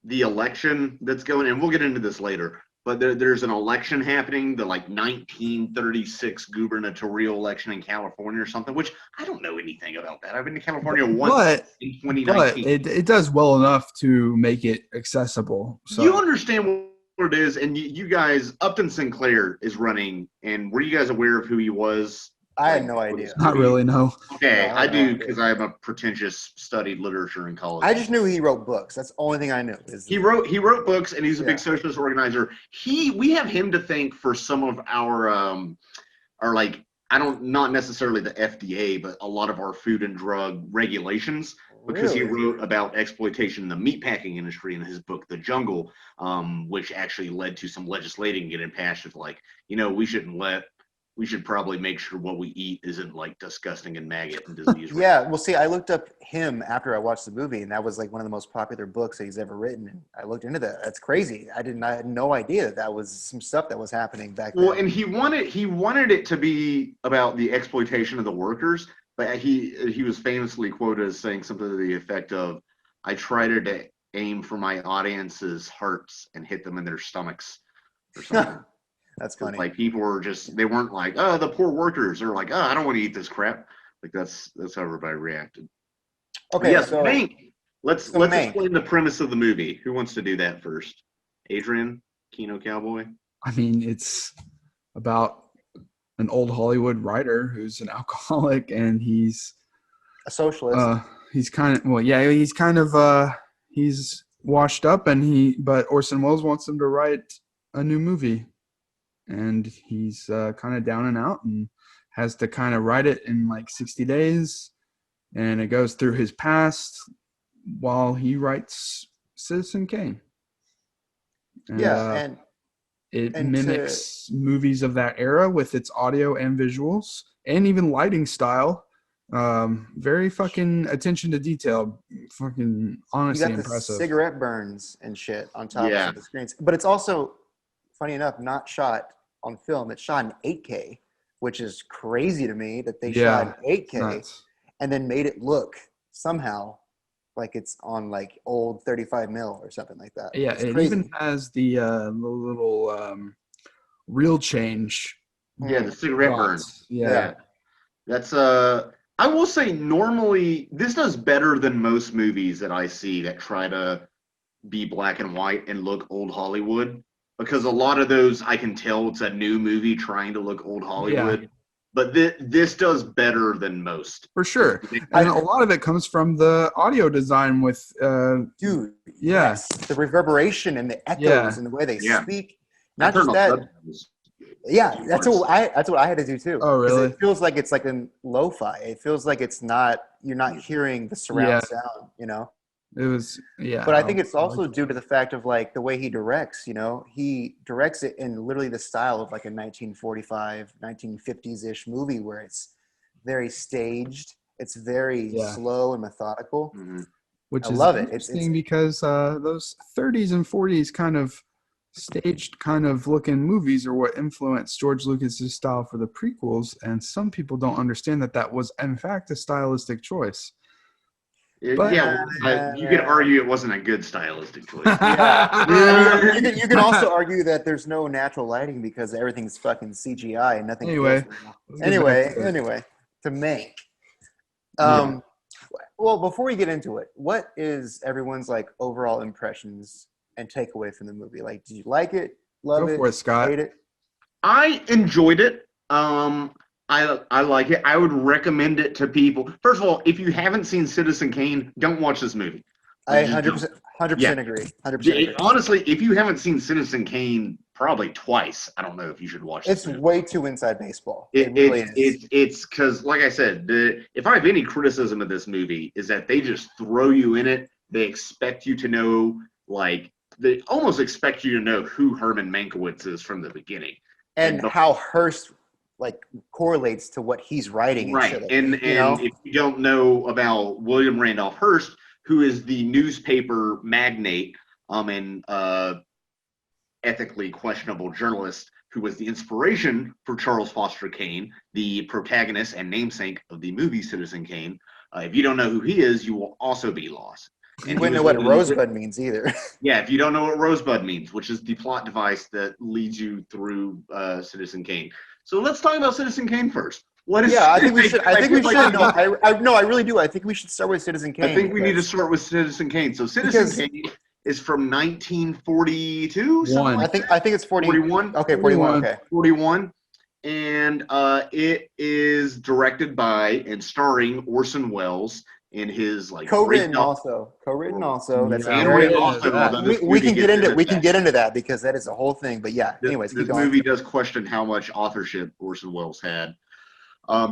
the election that's going, and we'll get into this later. But there's an election happening, the like 1936 gubernatorial election in California or something, which I don't know anything about that. I've been to California once in 2019. But it does well enough to make it accessible. So. You understand what it is, and you guys, Upton Sinclair is running, and were you guys aware of who he was? I had no idea. Not really, no. Okay, I do because I'm a pretentious studied literature in college. I just knew he wrote books. That's the only thing I knew. He wrote books, and he's a big socialist organizer. We have him to thank for some of our like not necessarily the FDA, but a lot of our food and drug regulations, because he wrote about exploitation in the meatpacking industry in his book The Jungle, which actually led to some legislating getting passed of like, we should probably make sure what we eat isn't like disgusting and maggot and disease. Yeah, well, see, I looked up him after I watched the movie, and that was like one of the most popular books that he's ever written. And I looked into that. That's crazy. I had no idea that was some stuff that was happening back then. Well, and he wanted it to be about the exploitation of the workers, but he was famously quoted as saying something to the effect of, "I try to aim for my audience's hearts and hit them in their stomachs," or something. That's funny. Like people were they weren't like, "Oh, the poor workers." They're like, "Oh, I don't want to eat this crap." Like that's how everybody reacted. Okay, yes, so Mank. Let's explain the premise of the movie. Who wants to do that first? Adrian, Kino Cowboy. I mean, it's about an old Hollywood writer who's an alcoholic, and he's a socialist. He's washed up, but Orson Welles wants him to write a new movie. And he's kind of down and out and has to kind of write it in like 60 days. And it goes through his past while he writes Citizen Kane. And, it mimics movies of that era with its audio and visuals and even lighting style. Very fucking attention to detail. Fucking honestly you got impressive. The cigarette burns and shit on top of the screens. But it's also, funny enough, not shot on film. It's shot in 8K, which is crazy to me that they shot in 8K and then made it look somehow like it's on like old 35 mil or something like that. Yeah, it even has the little reel change. Yeah, the cigarette burns. Yeah. That's I will say normally this does better than most movies that I see that try to be black and white and look old Hollywood. Because a lot of those, I can tell it's a new movie trying to look old Hollywood. Yeah. But this does better than most. For sure. And a lot of it comes from the audio design with... Dude. Yeah. Yes. The reverberation and the echoes and the way they speak. Not just that. Yeah, that's what I had to do too. Oh, really? It feels like it's like a lo-fi. It feels like you're not hearing the surround sound, It was, But I think it's also due to the fact of like the way he directs, he directs it in literally the style of like a 1945, 1950s-ish movie where it's very staged. It's very slow and methodical. Mm-hmm. Which I is love it. Interesting because those 30s and 40s kind of staged kind of looking movies are what influenced George Lucas's style for the prequels. And some people don't understand that was in fact a stylistic choice. You could argue it wasn't a good stylistic choice. You can also argue that there's no natural lighting because everything's fucking CGI and nothing. Anyway, to Mank. Well, before we get into it, what is everyone's like overall impressions and takeaway from the movie? Like, did you like it? Love it? Go for it, Scott. Hate it? I enjoyed it. I like it. I would recommend it to people. First of all, if you haven't seen Citizen Kane, don't watch this movie. I 100% agree. 100% agree. Honestly, if you haven't seen Citizen Kane, probably twice. I don't know if you should watch It's this movie. way too inside baseball. It really is. It's because, like I said, if I have any criticism of this movie, is that they just throw you in it. They expect you to know, like, they almost expect you to know who Herman Mankiewicz is from the beginning. And how Hearst, like, correlates to what he's writing. Right. And if you don't know about William Randolph Hearst, who is the newspaper magnate and ethically questionable journalist who was the inspiration for Charles Foster Kane, the protagonist and namesake of the movie Citizen Kane. If you don't know who he is, you will also be lost. And you wouldn't know what Rosebud means either. Yeah, if you don't know what Rosebud means, which is the plot device that leads you through Citizen Kane. So let's talk about Citizen Kane first. What is? Yeah, I think we should. I really do. I think we should start with Citizen Kane. I think we need to start with Citizen Kane. So Citizen Kane is from 1942. I think it's 41. Okay, 41. Okay, 41, and it is directed by and starring Orson Welles in his co-written also. That's we can get into that because that is a whole thing. But yeah, anyways, this movie does question how much authorship Orson Welles had.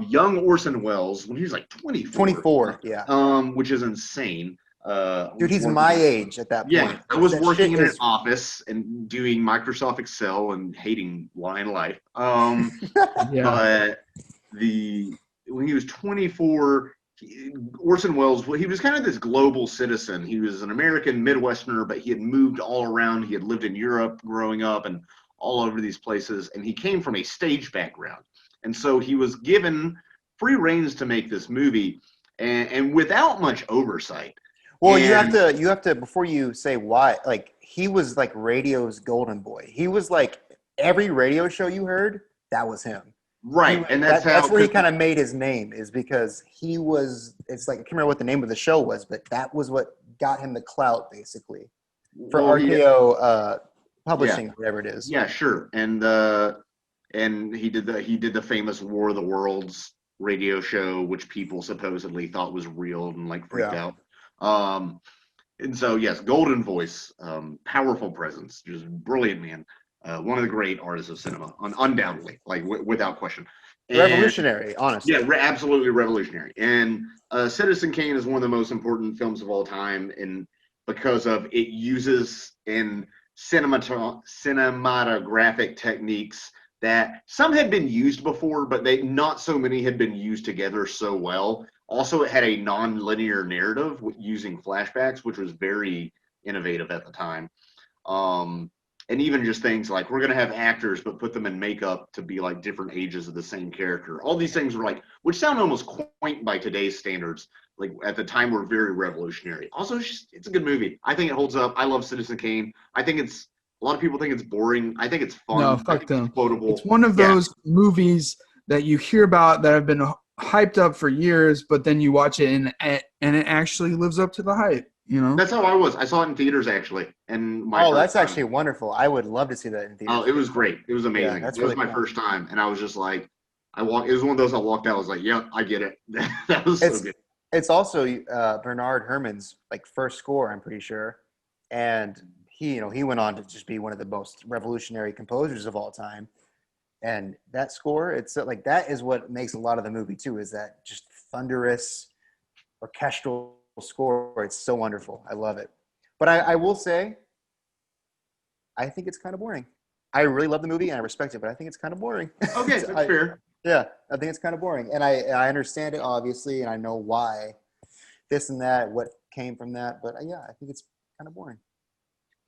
Young Orson Welles when he was like 24. 24, yeah. Which is insane. Dude, he's my age at that point. Yeah, I was working in an office and doing Microsoft Excel and hating Lion Life. But when he was 24, Orson Welles, he was kind of this global citizen. He was an American Midwesterner, but he had moved all around. He had lived in Europe growing up and all over these places, and he came from a stage background. And so he was given free reins to make this movie, and without much oversight. Well, you have to before you say why. Like, he was like radio's golden boy. He was like every radio show you heard, that was him. Right, and that's where he kind of made his name, is because he was. It's like I can't remember what the name of the show was, but that was what got him the clout, basically, for RKO Publishing, whatever it is. Yeah, sure, and he did the famous War of the Worlds radio show, which people supposedly thought was real and freaked out. And so yes, golden voice, powerful presence, just brilliant man. One of the great artists of cinema, undoubtedly, without question. And, revolutionary, honestly. Yeah, absolutely revolutionary. And Citizen Kane is one of the most important films of all time, and because of it uses in cinematographic techniques that some had been used before, but not so many had been used together so well. Also, it had a non-linear narrative using flashbacks, which was very innovative at the time. And even just things like, we're going to have actors, but put them in makeup to be like different ages of the same character. All these things were which sound almost quaint by today's standards. At the time, were very revolutionary. Also, it's a good movie. I think it holds up. I love Citizen Kane. I think a lot of people think it's boring. I think it's fun. No, fuck them. It's quotable. It's one of those movies that you hear about that have been hyped up for years, but then you watch it and it actually lives up to the hype. You know, that's how I was. I saw it in theaters actually, and that's actually wonderful. I would love to see that in theaters. Oh, it was great. It was amazing. It was my first time, and I was just like, it was one of those I walked out. I was like, yeah, I get it. That was so good. It's also Bernard Herrmann's first score, I'm pretty sure, and he went on to just be one of the most revolutionary composers of all time. And that score, it's that is what makes a lot of the movie too, is that just thunderous orchestral score. It's so wonderful. I love it. But I will say, I think it's kind of boring. I really love the movie and I respect it, but I think it's kind of boring. Okay, that's fair. Yeah, I think it's kind of boring. And I understand it, obviously, and I know why, this and that, what came from that. But yeah, I think it's kind of boring.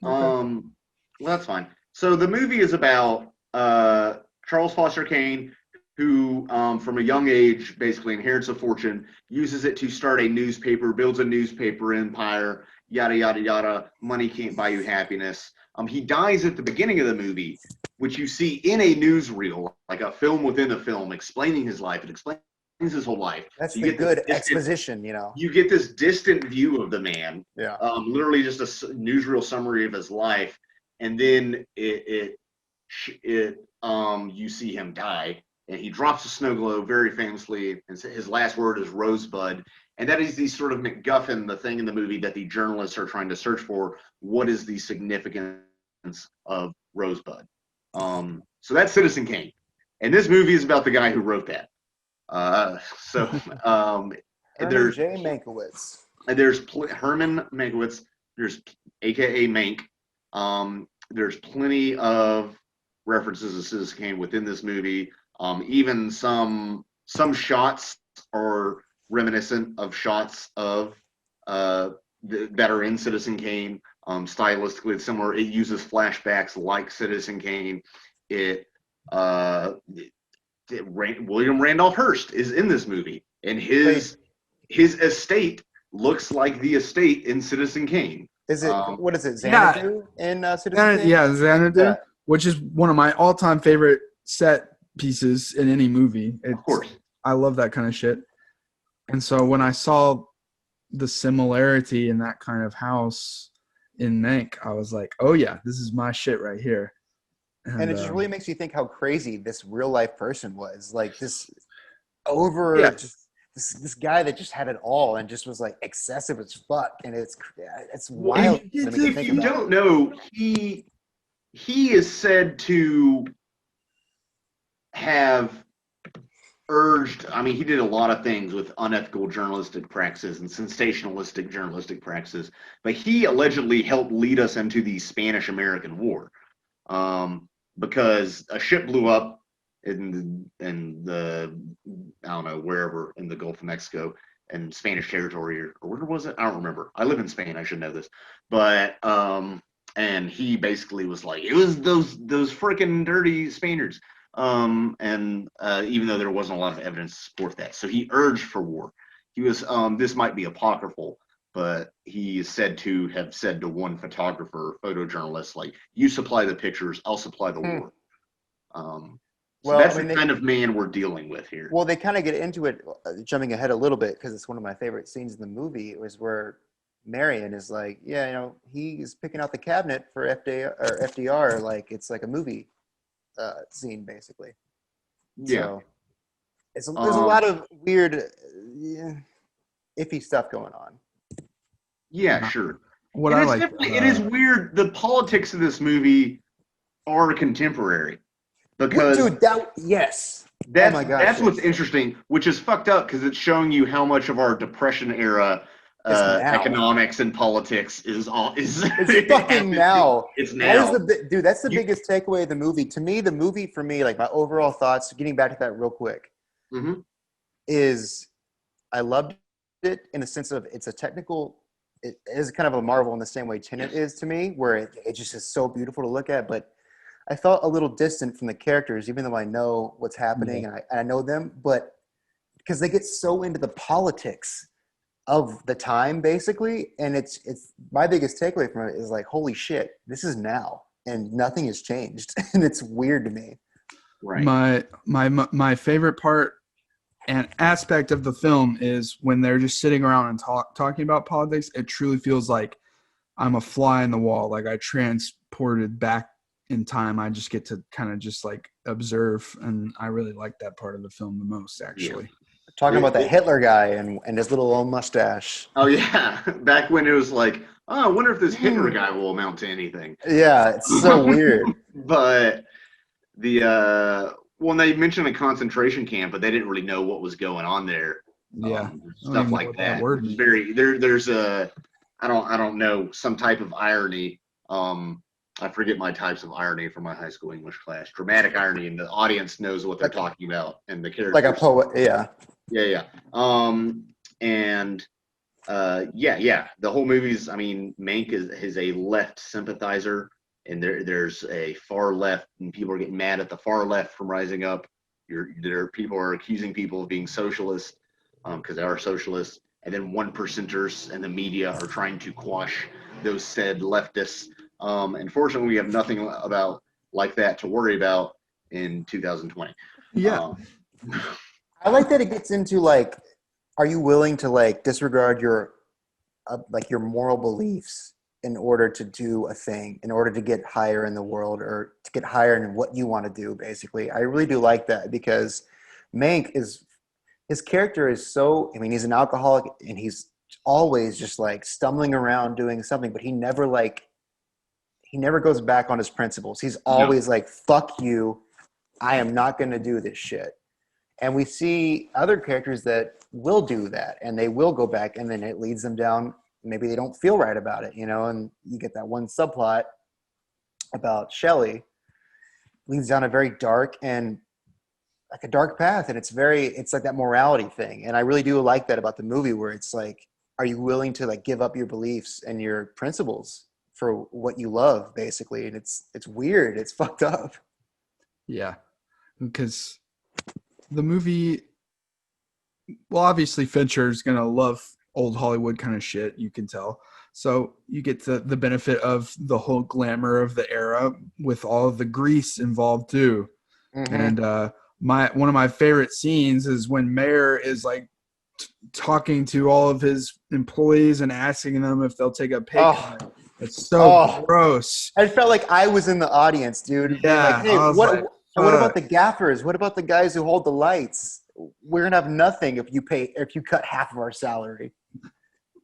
Okay. Well, that's fine. So the movie is about Charles Foster Kane, who from a young age basically inherits a fortune, uses it to start a newspaper, builds a newspaper empire, yada, yada, yada. Money can't buy you happiness. He dies at the beginning of the movie, which you see in a newsreel, like a film within a film, explaining his life. It explains his whole life. That's so the good exposition, you know. You get this distant view of the man. Yeah. Literally just a newsreel summary of his life. And then you see him die. And he drops a snow globe very famously, and his last word is Rosebud. And that is the sort of MacGuffin, the thing in the movie that the journalists are trying to search for. What is the significance of Rosebud? So that's Citizen Kane, and this movie is about the guy who wrote that. Herman J. Mankiewicz. There's Herman Mankiewicz. There's AKA Mank. There's plenty of references to Citizen Kane within this movie. Even some shots are reminiscent of shots of that are in Citizen Kane. Stylistically it's similar. It uses flashbacks like Citizen Kane. William Randolph Hearst is in this movie, and his estate looks like the estate in Citizen Kane. Is it what is it? Xanadu in Citizen Kane? Yeah, Xanadu, which is one of my all-time favorite set pieces in any movie. Of course, I love that kind of shit. And so when I saw the similarity in that kind of house in Mank, I was like, oh yeah, this is my shit right here. And it just really makes you think how crazy this real life person was. Like this this guy that just had it all and just was like excessive as fuck. And it's wild. If you don't know, he is said to have urged, I mean, he did a lot of things with unethical journalistic practices and sensationalistic journalistic practices, but he allegedly helped lead us into the Spanish-American War, because a ship blew up in the I don't know, wherever in the Gulf of Mexico and Spanish territory, or where was it? I don't remember. I live in Spain. I should know this, but and he basically was like, it was those freaking dirty Spaniards. Even though there wasn't a lot of evidence to support that, so he urged for war. He was this might be apocryphal, but he is said to have said to one photojournalist, like, you supply the pictures, I'll supply the war. So that's the kind of man we're dealing with here. Well, they kind of get into it, jumping ahead a little bit, because it's one of my favorite scenes in the movie. It was where Marion is like, yeah, you know, he's picking out the cabinet for FDR, like it's like a movie scene, basically. Yeah. So there's a lot of weird, iffy stuff going on. Yeah, sure. It is weird. The politics of this movie are contemporary, because yes. That's what's interesting, which is fucked up, because it's showing you how much of our Depression era economics and politics is fucking now. It's now. That's the biggest takeaway of the movie. To me, the movie, for me, like my overall thoughts, getting back to that real quick, is I loved it in the sense of it's a technical, it is kind of a marvel in the same way Tenet is to me, where it just is so beautiful to look at, but I felt a little distant from the characters, even though I know what's happening and I know them, but because they get so into the politics of the time, basically, and it's my biggest takeaway from it is like, holy shit, this is now, and nothing has changed, and it's weird to me. Right. My favorite part and aspect of the film is when they're just sitting around and talking about politics. It truly feels like I'm a fly in the wall, like I transported back in time. I just get to kind of just like observe, and I really like that part of the film the most, actually. Yeah. Talking about that Hitler guy and his little old mustache. Oh yeah, back when it was like, oh, I wonder if this Hitler guy will amount to anything. Yeah, it's so weird. But when they mentioned a concentration camp, but they didn't really know what was going on there. Yeah, stuff like that. There's a I don't know, some type of irony. I forget my types of irony from my high school English class. Dramatic irony, and the audience knows what they're talking about, and the characters. Like a poet, yeah. Yeah. The whole movie's, I mean, Mank is a left sympathizer, and there's a far left, and people are getting mad at the far left from rising up. People are accusing people of being socialist, because they are socialists, and then 1%ers and the media are trying to quash those said leftists. And fortunately, we have nothing like that to worry about in 2020. Yeah. I like that it gets into like, are you willing to like disregard your moral beliefs in order to do a thing, in order to get higher in the world, or to get higher in what you want to do, basically? I really do like that, because Mank his character is so, I mean, he's an alcoholic and he's always just like stumbling around doing something, but he never he never goes back on his principles. He's always like, fuck you. I am not going to do this shit. And we see other characters that will do that, and they will go back, and then it leads them down. Maybe they don't feel right about it, and you get that one subplot about Shelley leads down a very dark and like a dark path. And it's like that morality thing. And I really do like that about the movie, where it's like, are you willing to like give up your beliefs and your principles for what you love, basically? And it's weird. It's fucked up. Yeah. Because the movie, well, obviously Fincher's going to love old Hollywood kind of shit, you can tell. So you get the benefit of the whole glamour of the era with all of the grease involved too. Mm-hmm. And one of my favorite scenes is when Mayer is like talking to all of his employees and asking them if they'll take a pay cut. It's so gross. I felt like I was in the audience, dude. Yeah. Like, hey, what about the gaffers? What about the guys who hold the lights? We're gonna have nothing if you cut half of our salary.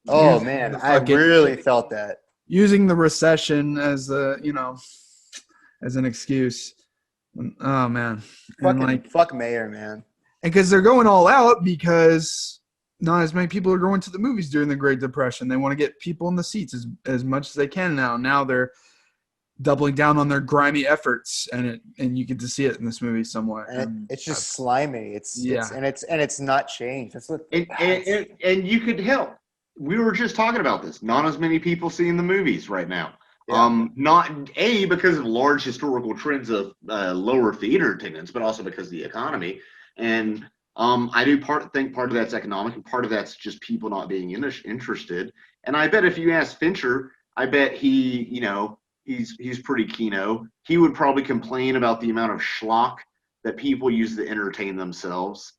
Oh man, I really felt that. Using the recession as as an excuse. Oh man. Fuck Mayer, man. And because they're going all out, because not as many people are going to the movies during the Great Depression. They want to get people in the seats as much as they can now. Now they're doubling down on their grimy efforts, and you get to see it in this movie somewhat. And it's just slimy. It's not changed. That's what. And you could help. We were just talking about this. Not as many people seeing the movies right now. Yeah. Not because of large historical trends of lower theater attendance, but also because of the economy. And I do think part of that's economic, and part of that's just people not being interested. And I bet if you ask Fincher, I bet he's pretty Kino. He would probably complain about the amount of schlock that people use to entertain themselves,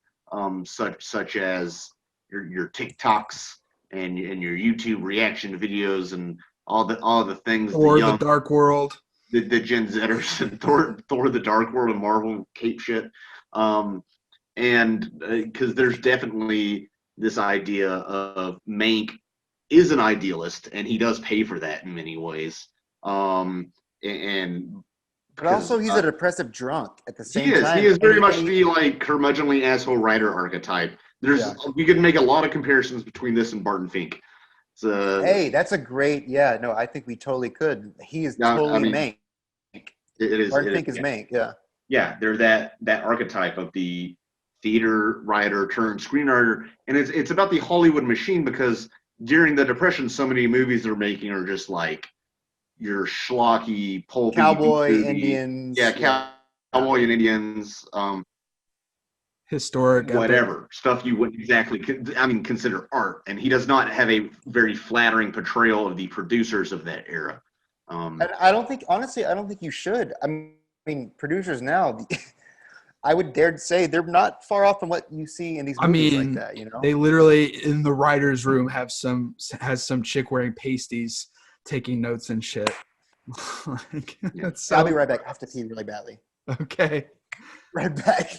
such as your TikToks and your YouTube reaction videos and all the things. Or the Dark World. The Gen Zers and Thor the Dark World and Marvel cape shit. And because there's definitely this idea of Mank is an idealist, and he does pay for that in many ways. But also he's a depressive drunk at the same time. He is very much the like curmudgeonly asshole writer archetype. You could make a lot of comparisons between this and Barton Fink. So, hey, that's a great I think we totally could. He is totally Mank. It is. Barton Fink is Mank. Yeah. Yeah, they're that archetype of the theater writer turned screenwriter, and it's about the Hollywood machine, because during the Depression, so many movies they're making are just like your schlocky, pulpy Cowboy, Indians. Yeah, Cowboy and Indians. Historic, whatever stuff you wouldn't exactly consider art, and he does not have a very flattering portrayal of the producers of that era. And I don't think you should. I mean, producers now, I would dare to say they're not far off from what you see in these movies like that. They literally in the writers' room has some chick wearing pasties taking notes and shit. I'll be right back. I have to pee really badly. Okay. Right back.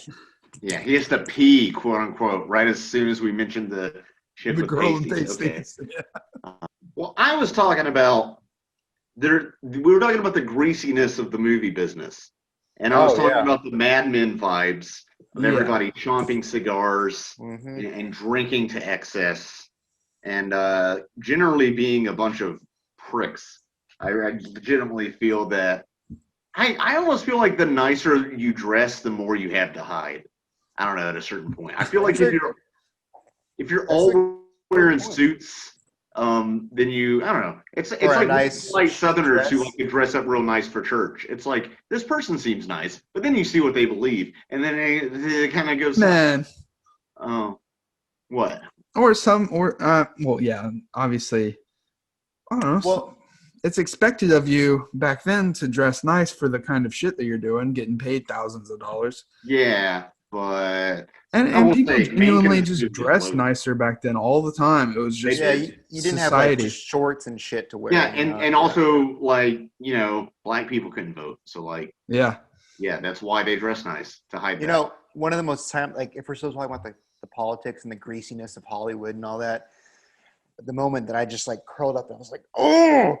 Yeah, he has to pee, quote unquote, right as soon as we mentioned the shit with girl pasties. Okay. Yeah. Well, I was talking about we were talking about the greasiness of the movie business, and I was talking about the Mad Men vibes of everybody chomping cigars and drinking to excess, and generally being a bunch of pricks. I legitimately feel that. I almost feel like the nicer you dress, the more you have to hide. I don't know, at a certain point. I feel like if you're all wearing suits, then I don't know. It's like nice Southerners who like to dress up real nice for church. It's like, this person seems nice, but then you see what they believe, and then it kind of goes. Man. What? Obviously. I don't know. Well, it's expected of you back then to dress nice for the kind of shit that you're doing, getting paid thousands of dollars. Yeah, but and people genuinely just dressed nicer back then all the time. It was just you didn't have like shorts and shit to wear. Yeah, and also like black people couldn't vote, so like yeah, that's why they dress nice, to hide. One of the most if we're still talking about the politics and the greasiness of Hollywood and all that, the moment that I just like curled up and I was like, oh,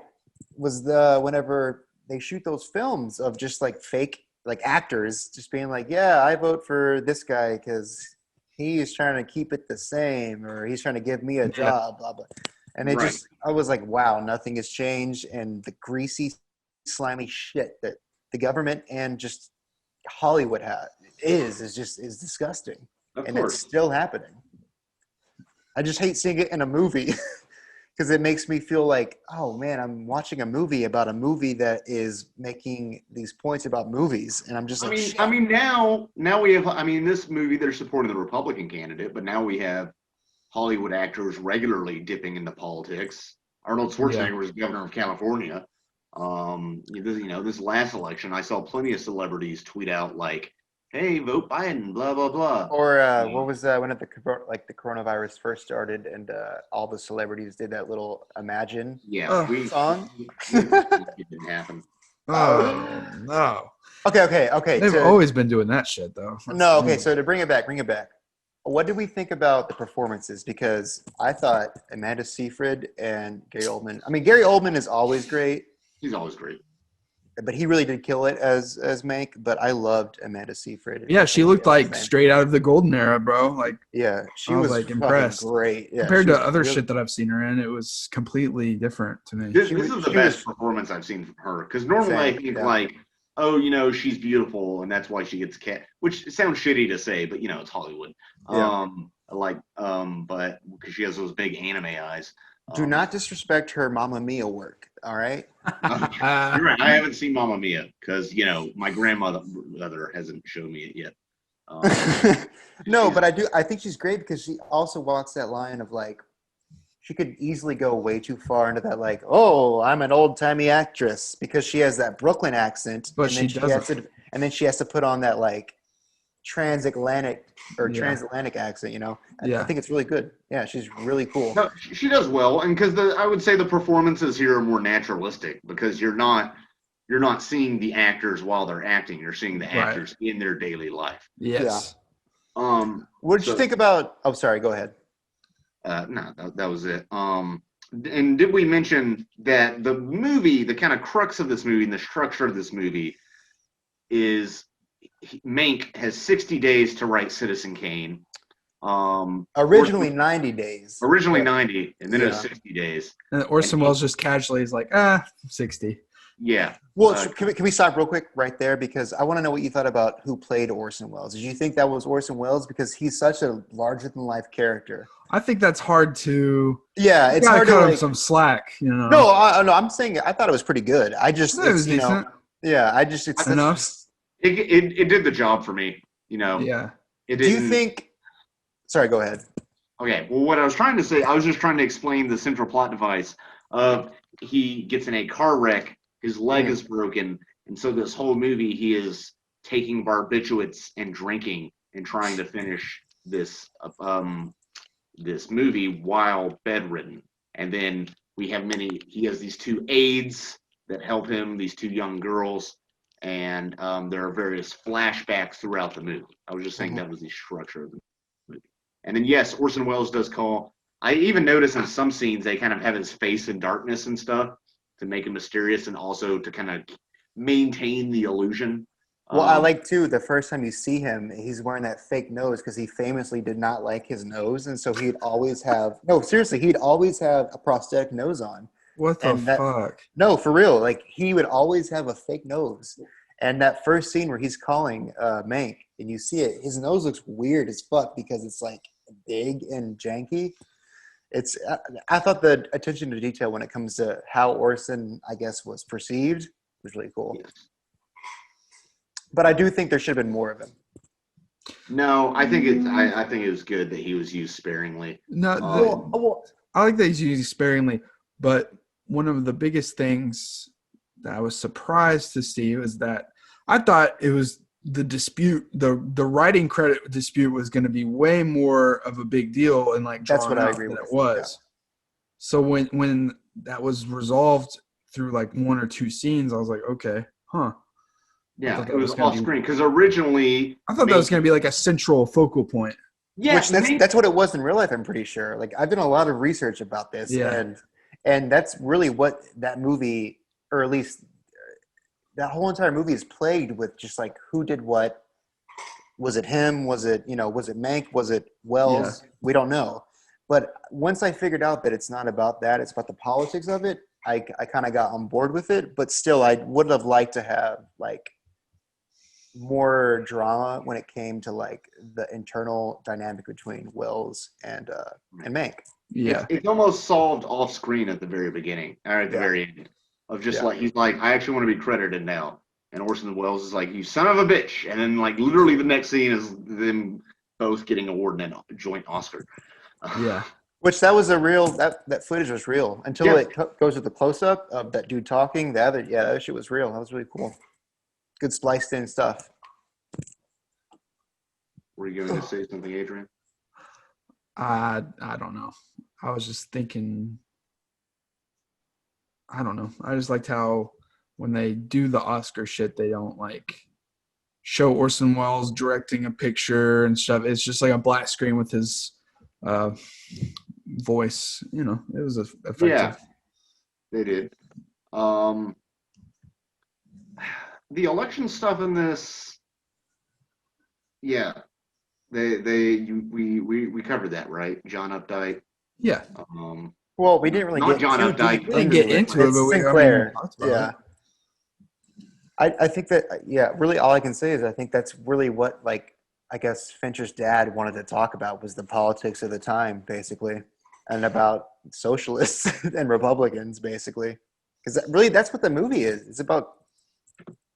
was whenever they shoot those films of just like fake like actors just being like, yeah, I vote for this guy because he's trying to keep it the same, or he's trying to give me a job, blah blah. And I was like, wow, nothing has changed, and the greasy, slimy shit that the government and just Hollywood is disgusting, and it's still happening. I just hate seeing it in a movie because it makes me feel like, oh man, I'm watching a movie about a movie that is making these points about movies, and I'm just like, now we have. I mean, in this movie they're supporting the Republican candidate, but now we have Hollywood actors regularly dipping into politics. Arnold Schwarzenegger was governor of California. This last election, I saw plenty of celebrities tweet out like, "Hey, vote Biden," blah blah blah. Or what was when the coronavirus first started, and all the celebrities did that little "Imagine" song? It didn't happen. Oh no. Okay. They've always been doing that shit though. So to bring it back. What did we think about the performances? Because I thought Amanda Seyfried and Gary Oldman. I mean, Gary Oldman is always great. He's always great. But he really did kill it as Mank. But I loved Amanda Seyfried. Yeah, she looked like straight out of the golden era, bro. Like, yeah, she was like impressed. Great. Yeah, compared to other shit that I've seen her in, it was completely different to me. This is the best performance I've seen from her. Because normally I think like, oh, she's beautiful and that's why she gets cat. Which sounds shitty to say, but it's Hollywood. Yeah. But because she has those big anime eyes. Do not disrespect her Mamma Mia work, all right? You're right. I haven't seen Mamma Mia because, my grandmother hasn't shown me it yet. No, but I think she's great because she also walks that line of like, she could easily go way too far into that like, oh, I'm an old-timey actress because she has that Brooklyn accent. But she doesn't. And then she has to put on that like transatlantic accent, I think it's really good. Yeah, she's really cool. No, she does well, and because I would say the performances here are more naturalistic because you're not seeing the actors while they're acting. You're seeing the actors in their daily life. Yes. Yeah. What did you think about? Oh, sorry. Go ahead. No, that was it. And did we mention that the movie, the kind of crux of this movie and the structure of this movie is Mank has 60 days to write Citizen Kane. Originally 90 days. Originally 90, and then it was 60 days. And Orson Welles just casually is like, 60. Yeah. Well, can we stop real quick right there? Because I want to know what you thought about who played Orson Welles. Did you think that was Orson Welles? Because he's such a larger-than-life character. I think that's hard to. Yeah, it's hard to cut him some slack. No, I'm saying I thought it was pretty good. I just, it was decent. It's enough. It did the job for me. Yeah. Do you think? Sorry, go ahead. Okay. Well, what I was trying to say, I was just trying to explain the central plot device of he gets in a car wreck, his leg is broken, and so this whole movie he is taking barbiturates and drinking and trying to finish this movie while bedridden. And then he has these two aides that help him, these two young girls, and there are various flashbacks throughout the movie. I was just saying that was the structure of the movie. And then, yes, Orson Welles does call. I even notice in some scenes they kind of have his face in darkness and stuff to make him mysterious and also to kind of maintain the illusion. Well, I like, too, the first time you see him, he's wearing that fake nose because he famously did not like his nose. And so he'd always have – no, seriously, he'd always have a prosthetic nose on. What the fuck? No, for real. Like, he would always have a fake nose. And that first scene where he's calling Mank and you see it, his nose looks weird as fuck because it's, like, big and janky. I thought the attention to detail when it comes to how Orson, I guess, was perceived was really cool. Yes. But I do think there should have been more of him. No, I think it was good that he was used sparingly. No, I like that he's used sparingly, but one of the biggest things that I was surprised to see was that I thought it was the dispute, the writing credit dispute was going to be way more of a big deal and like that's what I agree with. It was. Yeah. So when that was resolved through like one or two scenes, I was like, okay, huh. Yeah, it was off screen because originally I thought that was going to be like a central focal point. Yeah, which that's what it was in real life. I'm pretty sure. Like I've done a lot of research about this, and that's really what that movie, or at least that whole entire movie is plagued with just like who did what. Was it him? Was it Mank? Was it Wells? Yeah. We don't know. But once I figured out that it's not about that, it's about the politics of it, I kind of got on board with it. But still, I would have liked to have like more drama when it came to like the internal dynamic between Wells and Mank. Yeah, it's almost solved off screen at the very beginning or at the very end of just like he's like, I actually want to be credited now, and Orson Welles is like, you son of a bitch, and then like literally the next scene is them both getting awarded a joint Oscar. Yeah. Which that was a real that footage was real until it goes to the close up of that dude talking. That shit was real. That was really cool. Good spliced in stuff. Were you going to say something, Adrian? I don't know. I was just thinking. I don't know. I just liked how when they do the Oscar shit, they don't like show Orson Welles directing a picture and stuff. It's just like a black screen with his voice. You know, it was effective. Yeah, they did. The election stuff in this, we covered that, right? John Updike. Yeah. Well, we didn't really not John Updike. We didn't get into it, but Sinclair. I think that really all I can say is I think that's really what like I guess Fincher's dad wanted to talk about was the politics of the time, basically, and about socialists and Republicans, basically, because really that's what the movie is. It's about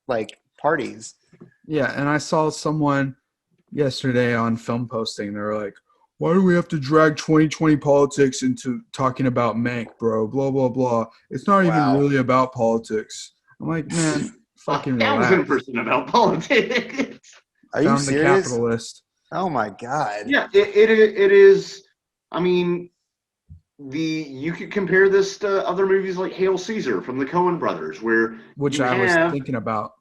like parties. Yeah, and I saw someone yesterday on film posting. They were like, "Why do we have to drag 2020 politics into talking about Mank, bro? Blah blah blah. It's not even really about politics." I'm like, man, fucking relax. 1,000% about politics. Are you serious? The capitalist. Oh my god. Yeah, it is. I mean, you could compare this to other movies like Hail Caesar from the Coen brothers, which I was thinking about.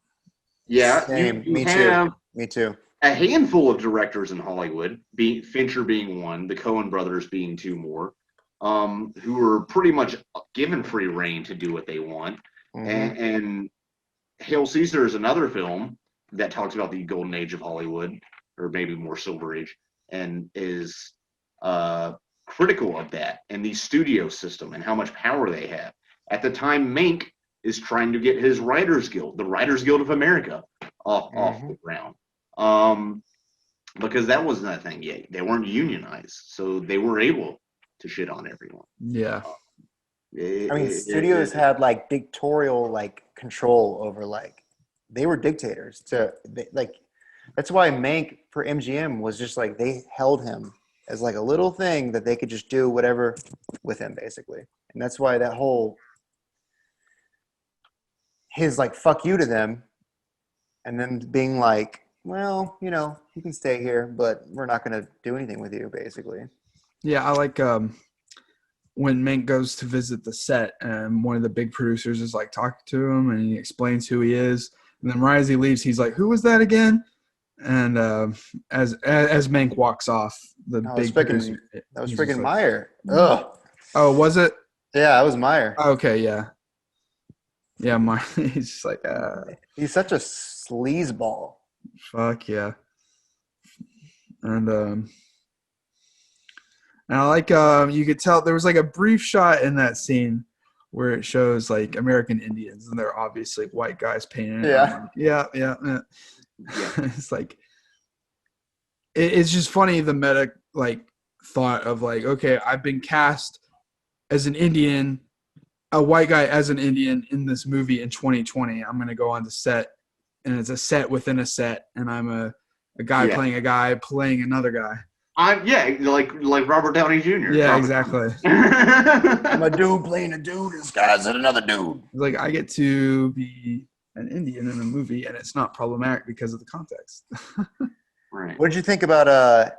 Yeah, me too. A handful of directors in Hollywood, Fincher being one, the Coen brothers being two more, who were pretty much given free reign to do what they want. Mm-hmm. And Hail Caesar is another film that talks about the golden age of Hollywood, or maybe more silver age, and is critical of that and the studio system and how much power they have. At the time, Mank is trying to get his Writers Guild, the Writers Guild of America, off the ground. Because that wasn't a thing yet. They weren't unionized, so they were able to shit on everyone. Yeah. Studios had like dictatorial like control over like they were dictators that's why Mank for MGM was just like they held him as like a little thing that they could just do whatever with him basically. And that's why that whole his like fuck you to them and then being like, well, you know, you can stay here, but we're not going to do anything with you, basically. Yeah, I like when Mank goes to visit the set and one of the big producers is like talking to him and he explains who he is. And then right as he leaves, he's like, who was that again? And as Mank walks off, the big producer. That was freaking Meyer. Ugh. Oh, was it? Yeah, it was Meyer. Okay, yeah. Yeah, Meyer. He's just like, he's such a sleazeball. Fuck yeah. And I like you could tell there was like a brief shot in that scene where it shows like American Indians and they're obviously white guys painting it. Yeah. It's like it's just funny the meta like thought of like, okay, I've been cast as an Indian, a white guy as an Indian in this movie in 2020. I'm gonna go on the set and it's a set within a set and I'm a guy playing a guy playing another guy. Like Robert Downey Jr. Yeah, exactly. I'm a dude playing a dude disguised as another dude. Like I get to be an Indian in a movie, and it's not problematic because of the context. Right. What did you think about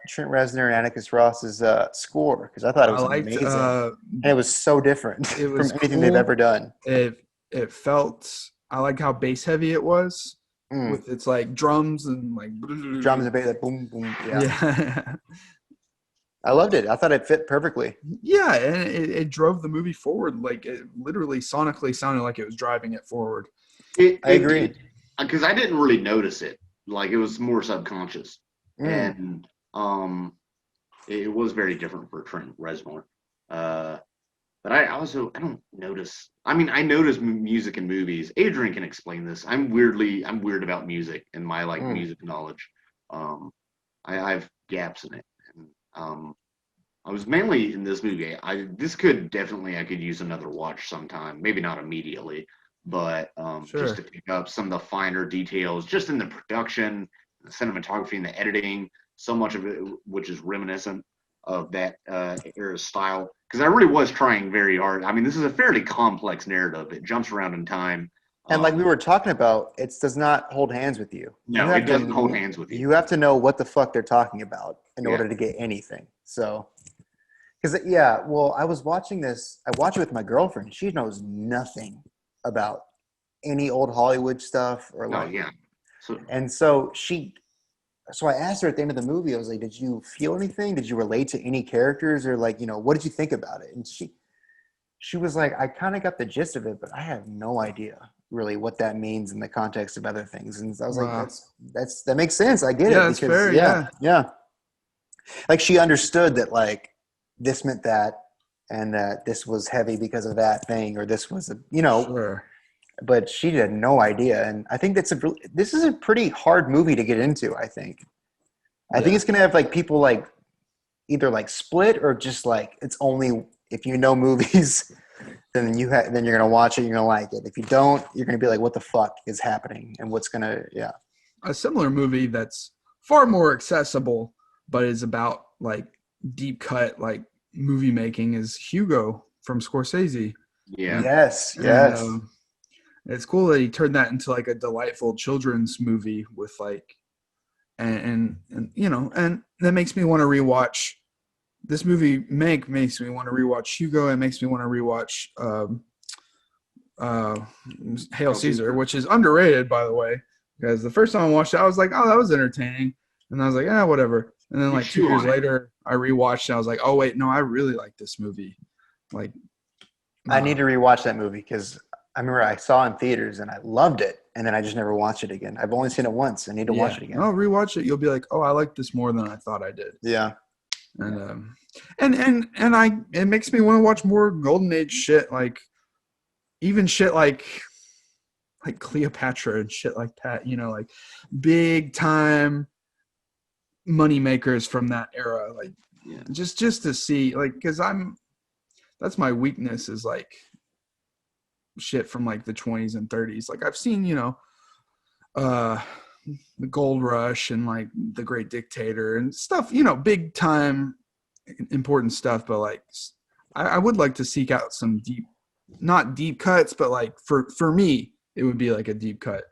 Trent Reznor and Atticus Ross's score? Because I thought it was amazing, and it was so different from anything they've ever done. It felt. I like how bass heavy it was. With its like drums and like drums and bass, like boom, boom. Yeah. I loved it. I thought it fit perfectly. Yeah, and it drove the movie forward. Like it literally sonically sounded like it was driving it forward. I agree. Because I didn't really notice it. Like, it was more subconscious. And it was very different for Trent Reznor. But I don't notice. I mean, I notice music in movies. Adrian can explain this. I'm weird about music and my music knowledge. I have gaps in it. And, I was mainly in this movie. I could use another watch sometime. Maybe not immediately, but just to pick up some of the finer details, just in the production, the cinematography, and the editing. So much of it, which is reminiscent of that era style, because I really was trying very hard. I mean, this is a fairly complex narrative. It jumps around in time. And like we were talking about, it does not hold hands with you. No, it doesn't hold hands with you. You have to know what the fuck they're talking about in order to get anything. So, because, I was watching this. I watched it with my girlfriend. She knows nothing about any old Hollywood stuff or So I asked her at the end of the movie, I was like, did you feel anything? Did you relate to any characters, or what did you think about it? And she was like, I kind of got the gist of it, but I have no idea really what that means in the context of other things. And I was like, that makes sense. I get it. That's fair, yeah. Like, she understood that this meant that, and that this was heavy because of that thing, or this was Sure. But she had no idea. And I think this is a pretty hard movie to get into, I think. I think it's going to have people either split, or just it's only if you know movies, then you're going to watch it, you're going to like it. If you don't, you're going to be like, what the fuck is happening? And what's going to, A similar movie that's far more accessible, but is about deep cut, movie making, is Hugo from Scorsese. Yeah. Yes. And, it's cool that he turned that into a delightful children's movie with and that makes me want to rewatch this movie. Mank makes me want to rewatch Hugo. It makes me want to rewatch Hail Caesar, which is underrated, by the way, because the first time I watched it, I was like, oh, that was entertaining, and I was like, whatever. And then 2 years later, I rewatched it. And I was like, oh wait, no, I really like this movie. I need to rewatch that movie, because I remember I saw it in theaters and I loved it, and then I just never watched it again. I've only seen it once. I need to watch it again. Oh, rewatch it. You'll be like, oh, I like this more than I thought I did. Yeah. And it makes me want to watch more Golden Age shit, even shit like Cleopatra and shit like that. Big time money makers from that era. Just to see, because that's my weakness, is shit from the 20s and 30s. I've seen the Gold Rush and the Great Dictator and stuff, big time important stuff, but I would like to seek out some not deep cuts, but for me it would be a deep cut.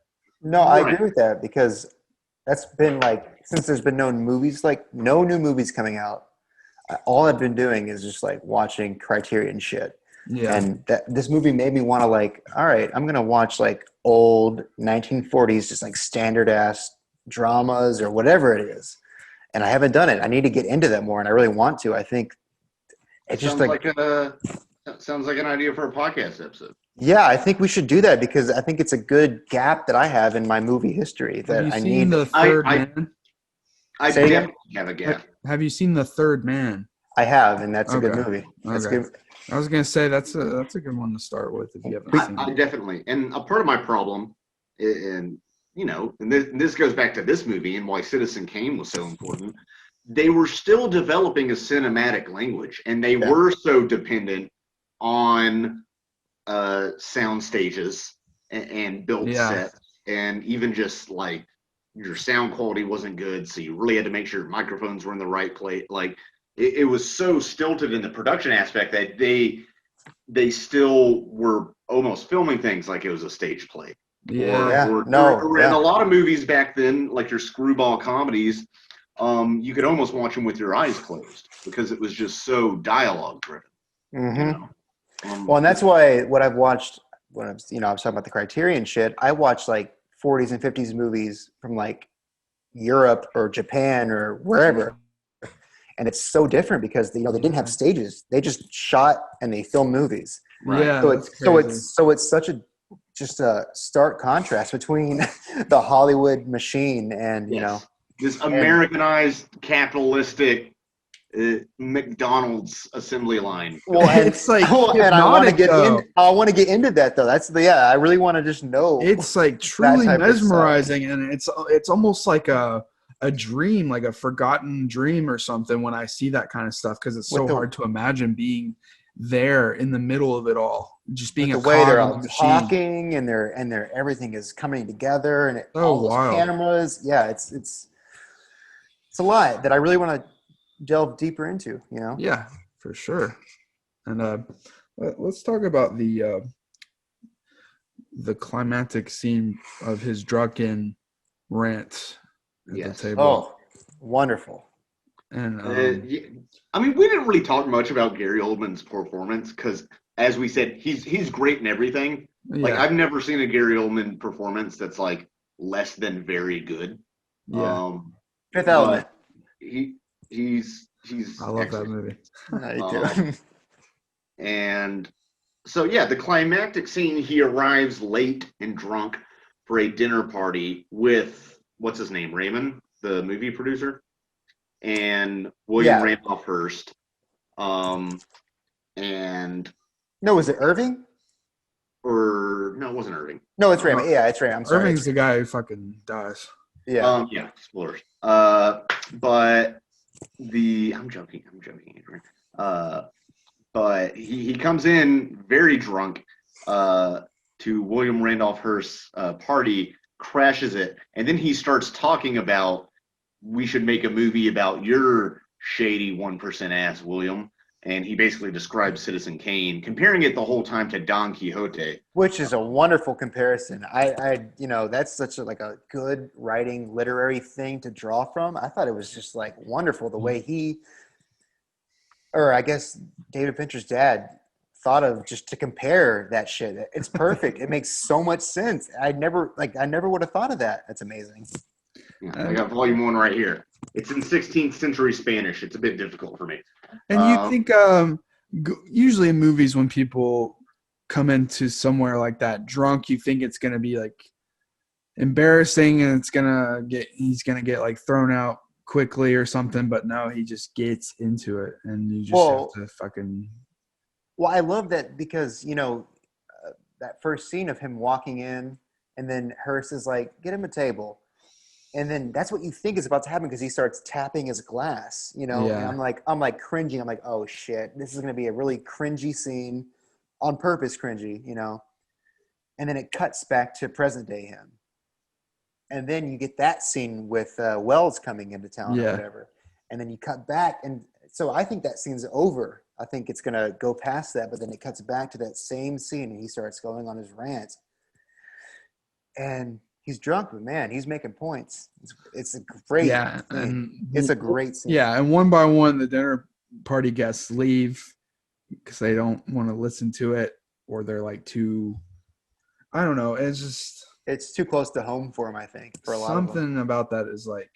No, I agree with that, because that's been since there's been no movies, no new movies coming out, all I've been doing is just watching Criterion shit. Yeah. And this movie made me want to all right, I'm going to watch old 1940s, just standard ass dramas or whatever it is. And I haven't done it. I need to get into that more, and I really want to. I think it's just sounds like an idea for a podcast episode. Yeah, I think we should do that, because I think it's a good gap that I have in my movie history that I need. The Third Man? I definitely have a gap. Have you seen The Third Man? I have, and that's a good movie. That's good. I was gonna say that's a good one to start with if you haven't seen it. I definitely, and a part of my problem, and this goes back to this movie and why Citizen Kane was so important. They were still developing a cinematic language, and they were so dependent on sound stages and built sets, and even just your sound quality wasn't good, so you really had to make sure microphones were in the right place. It was so stilted in the production aspect that they still were almost filming things like it was a stage play. And a lot of movies back then, your screwball comedies, you could almost watch them with your eyes closed, because it was just so dialogue driven. Mm-hmm. Well, and that's why what I've watched when I was talking about the Criterion shit, I watched 40s and 50s movies from Europe or Japan or wherever. And it's so different, because they didn't have stages. They just shot and they filmed movies. Right. Yeah. So it's such a just a stark contrast between the Hollywood machine and this Americanized capitalistic McDonald's assembly line. Well, it's like and I want to get into that though. I really want to just know. It's like truly mesmerizing, and it's almost like a dream, like a forgotten dream or something when I see that kind of stuff, because it's so hard to imagine being there in the middle of it all, just being the way they're all talking and their everything is coming together, and all those cameras. Yeah, it's a lot that I really want to delve deeper into, Yeah, for sure. And let's talk about the climactic scene of his drunken rant at the table. Oh, wonderful. And I mean, we didn't really talk much about Gary Oldman's performance because, as we said, he's great in everything. Yeah. Like, I've never seen a Gary Oldman performance that's like less than very good. Yeah. Fifth Element. He's I love excellent. That movie. I do. And so, the climactic scene, he arrives late and drunk for a dinner party with, what's his name, Raymond, the movie producer, and William Randolph Hearst. And no, was it Irving? Or no, it wasn't Irving. No, it's Raymond. Yeah, it's Raymond. I'm sorry. Irving's the guy who fucking dies. Yeah. Spoilers. But I'm joking, Adrian. But he comes in very drunk to William Randolph Hearst's party, crashes it, and then he starts talking about, we should make a movie about your shady 1% ass, William. And he basically describes Citizen Kane, comparing it the whole time to Don Quixote, which is a wonderful comparison. I that's such a good writing, literary thing to draw from. I thought it was just like wonderful the way I guess David Fincher's dad thought of just to compare that shit. It's perfect. It makes so much sense. I never would have thought of that. That's amazing. Yeah, I got volume 1 right here. It's in 16th century Spanish. It's a bit difficult for me. And you think usually in movies when people come into somewhere like that drunk, you think it's going to be like embarrassing and he's going to get like thrown out quickly or something, but no, he just gets into it and you just have to fucking. Well, I love that because, that first scene of him walking in and then Hearst is like, get him a table. And then that's what you think is about to happen because he starts tapping his glass, And I'm like cringing. I'm like, oh shit, this is going to be a really cringy scene, on purpose cringy, And then it cuts back to present day him. And then you get that scene with Wells coming into town or whatever. And then you cut back. And so I think that scene's over. I think it's going to go past that, but then it cuts back to that same scene and he starts going on his rant. And he's drunk, but man, he's making points. It's a great scene. It's a great scene. Yeah, and one by one, the dinner party guests leave because they don't want to listen to it, or they're like too. I don't know. It's too close to home for him. I think for a lot of them. Something about that is like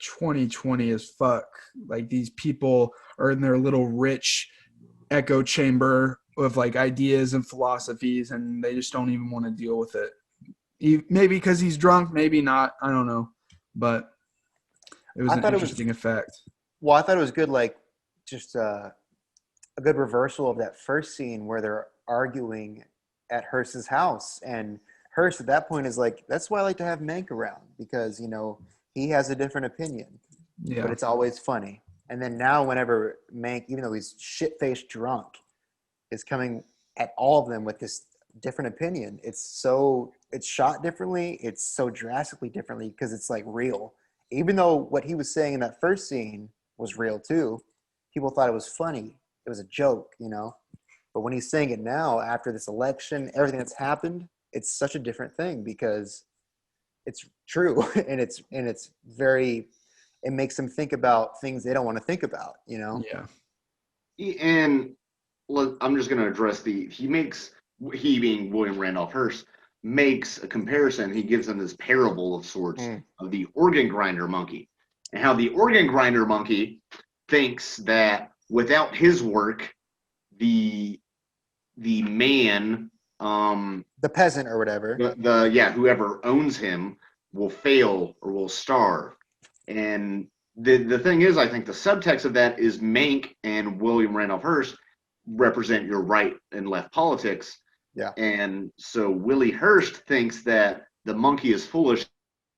2020 as fuck. Like these people are in their little rich echo chamber of like ideas and philosophies, and they just don't even want to deal with it. Maybe because he's drunk, maybe not. I don't know, but it was an interesting effect. Well, I thought it was good, like just a good reversal of that first scene where they're arguing at Hearst's house, and Hearst at that point is like, "That's why I like to have Mank around because he has a different opinion, but it's always funny." And then now, whenever Mank, even though he's shit-faced drunk, is coming at all of them with this different opinion, it's shot differently. It's so drastically differently because it's like real. Even though what he was saying in that first scene was real too, people thought it was funny. It was a joke, But when he's saying it now, after this election, everything that's happened, it's such a different thing because it's true and it's very. It makes them think about things they don't want to think about, Yeah. And I'm just going to address he being William Randolph Hearst, makes a comparison. He gives them this parable of sorts of the organ grinder monkey and how the organ grinder monkey thinks that without his work, the man the peasant or whatever, whoever owns him will fail or will starve. And the thing is, I think the subtext of that is Mank and William Randolph Hearst represent your right and left politics. Yeah. And so Willie Hearst thinks that the monkey is foolish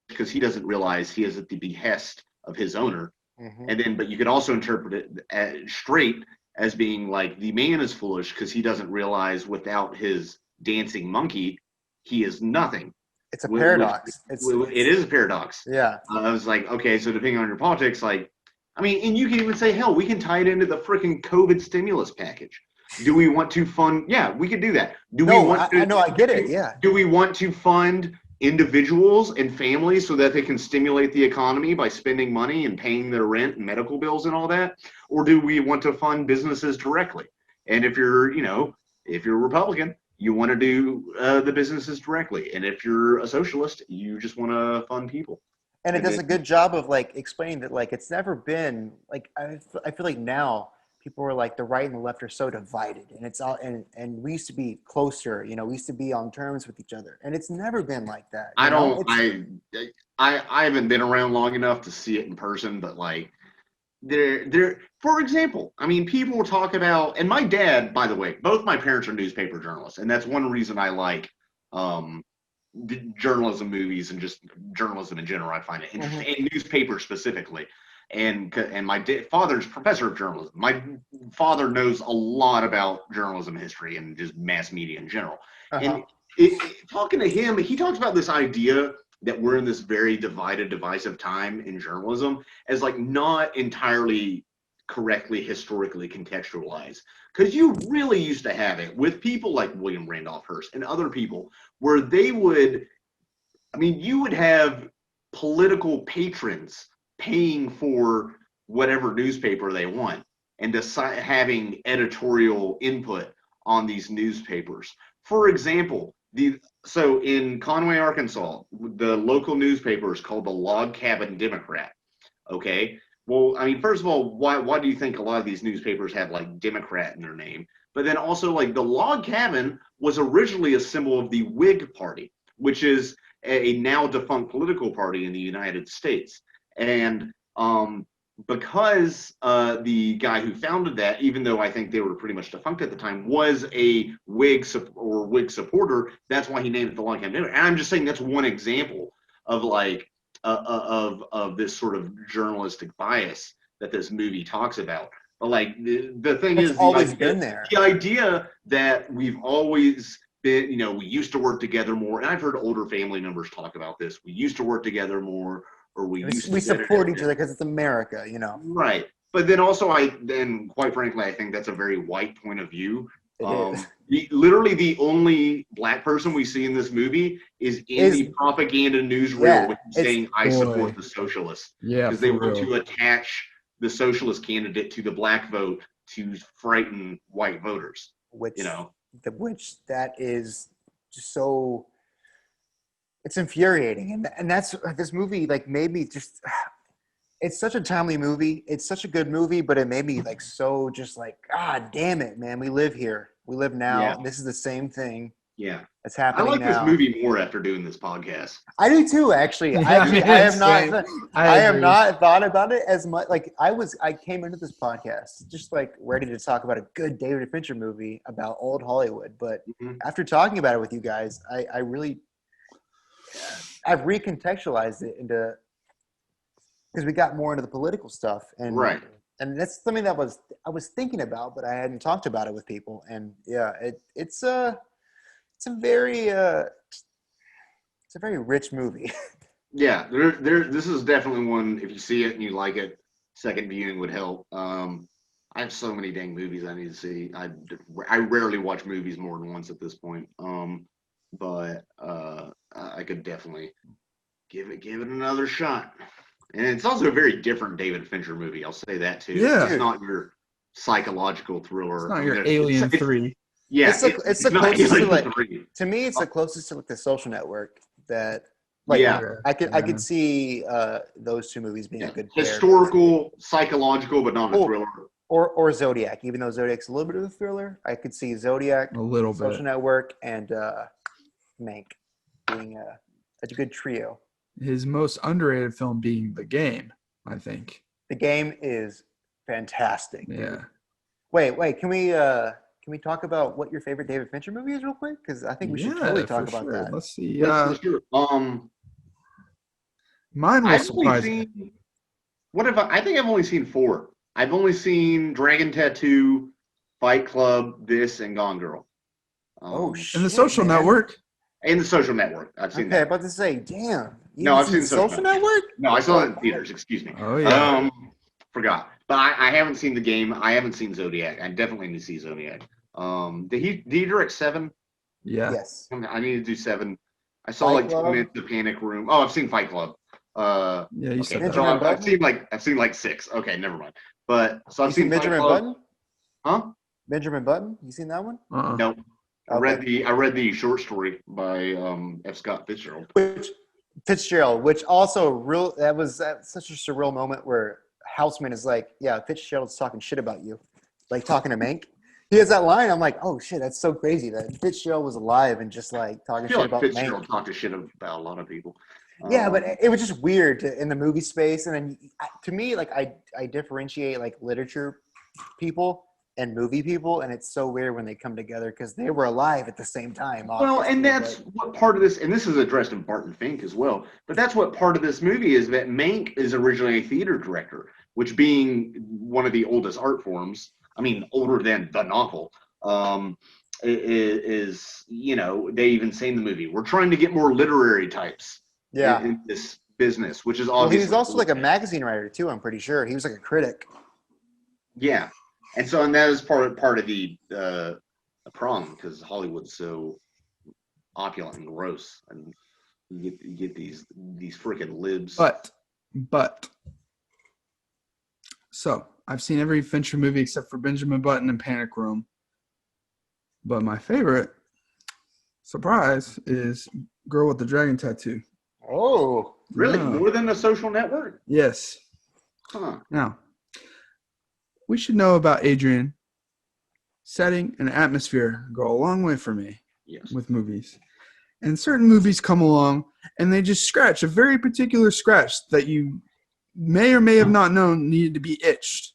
because he doesn't realize he is at the behest of his owner. Mm-hmm. And then, but you could also interpret it straight as being like the man is foolish because he doesn't realize without his dancing monkey, he is nothing. It's a paradox. It is a paradox. Yeah. I was like, okay, so depending on your politics, like, I mean, and you can even say, hell, we can tie it into the freaking COVID stimulus package. Do we want to fund? Yeah, we could do that. I get it. Yeah. Do we want to fund individuals and families so that they can stimulate the economy by spending money and paying their rent and medical bills and all that? Or do we want to fund businesses directly? And if you're a Republican, you want to do the businesses directly. And if you're a socialist, you just want to fund people. And it does a good job of like explaining that like it's never been like I feel like now people are like the right and the left are so divided, and it's all and we used to be closer, we used to be on terms with each other, and it's never been like that. I haven't been around long enough to see it in person, but like there for example, I mean, people will talk about, and my dad, by the way, both my parents are newspaper journalists, and that's one reason I like journalism movies and just journalism in general. I find it interesting, and newspapers specifically. And my father's professor of journalism. My father knows a lot about journalism history and just mass media in general. And talking to him, he talks about this idea that we're in this very divided, divisive time in journalism as like not entirely correctly historically contextualized. Because you really used to have it with people like William Randolph Hearst and other people where they would, I mean, you would have political patrons paying for whatever newspaper they want and having editorial input on these newspapers. For example, so in Conway, Arkansas, the local newspaper is called the Log Cabin Democrat. Okay. Well, I mean, first of all, why do you think a lot of these newspapers have like Democrat in their name? But then also like the Log Cabin was originally a symbol of the Whig Party, which is a now defunct political party in the United States. And because the guy who founded that, even though I think they were pretty much defunct at the time, was a Whig supporter, that's why he named it the Log Cabin Democrat. And I'm just saying that's one example of like of this sort of journalistic bias that this movie talks about. But like the thing is, always been there. The idea that we've always been, we used to work together more, and I've heard older family members talk about this. We used to work together more. Or we support each other because it's America, Right. But then also, quite frankly, I think that's a very white point of view. Literally the only black person we see in this movie is the propaganda newsreel, which is saying, I support the socialists. Yeah. Because they want to attach the socialist candidate to the black vote to frighten white voters. Which that is so... It's infuriating, and that's this movie like made me just. It's such a timely movie. It's such a good movie, but it made me like so just like, God damn it, man. We live here. We live now. Yeah. This is the same thing. Yeah, that's happening. I like now. This movie more after doing this podcast. I do too, actually. I have not thought about it as much. Like I came into this podcast just like ready to talk about a good David Fincher movie about old Hollywood, but after talking about it with you guys, I've recontextualized it into because we got more into the political stuff, and and that's something that I was thinking about, but I hadn't talked about it with people. And yeah, it's a very rich movie. Yeah, this is definitely one. If you see it and you like it, second viewing would help. I have so many dang movies I need to see. I rarely watch movies more than once at this point. But I could definitely give it another shot. And it's also a very different David Fincher movie. I'll say that too. Yeah. It's not your psychological thriller. It's not your Alien 3. Yeah, it's the closest to like 3. To me, it's the closest to like The Social Network that. Like, I could see those two movies being a good historical, psychological, but not a thriller. Or Zodiac, even though Zodiac's a little bit of a thriller, I could see Zodiac, a little Social bit. Network, and Mank being a good trio. His most underrated film being The Game, I think. The Game is fantastic. Yeah. Dude. Wait, can we talk about what your favorite David Fincher movie is real quick? Because I think we should totally talk about that. Let's see. Mine will surprise me. What have I think I've only seen 4. I've only seen Dragon Tattoo, Fight Club, this, and Gone Girl. Shit! And The Social Network. And The Social Network. I've seen that. I'm about to say, damn. No, I've seen The Social Network? No, I saw it in theaters. Excuse me. Oh yeah. Forgot. But I haven't seen The Game. I haven't seen Zodiac. I definitely need to see Zodiac. Did he direct 7? Yeah. Yes. I need to do 7. I saw Fight 2 minutes of Panic Room. Oh, I've seen Fight Club. Yeah, you said that. So I've seen 6. Okay, never mind. But so I've seen Benjamin Button. Huh? Benjamin Button. You seen that one? No. I read the short story by F. Scott Fitzgerald. Which also that was such a surreal moment where Houseman is like, yeah, Fitzgerald's talking shit about you, like talking to Mank. He has that line. I'm like, oh shit, that's so crazy that Fitzgerald was alive and just like talking shit about Fitzgerald Mank. Talked shit about a lot of people. Yeah, but it was just weird in the movie space. And then to me, like I differentiate like literature people and movie people, and it's so weird when they come together because they were alive at the same time. Well, and that's what part of this, and this is addressed in Barton Fink as well, but that's what part of this movie is, that Mank is originally a theater director, which being one of the oldest art forms, I mean, older than the novel, is, you know, they even say in the movie, we're trying to get more literary types in this business, which is obviously. He was also like a magazine writer too, I'm pretty sure. He was like a critic. Yeah. And so, and that is part of the problem, because Hollywood's so opulent and gross, and you get these freaking libs. But so I've seen every Fincher movie except for Benjamin Button and Panic Room. But my favorite surprise is Girl with the Dragon Tattoo. Oh, really? Yeah. More than The Social Network? Yes. Huh. Now, we should know about Adrian. Setting and atmosphere go a long way for me with movies. And certain movies come along and they just scratch a very particular scratch that you may or may have not known needed to be itched.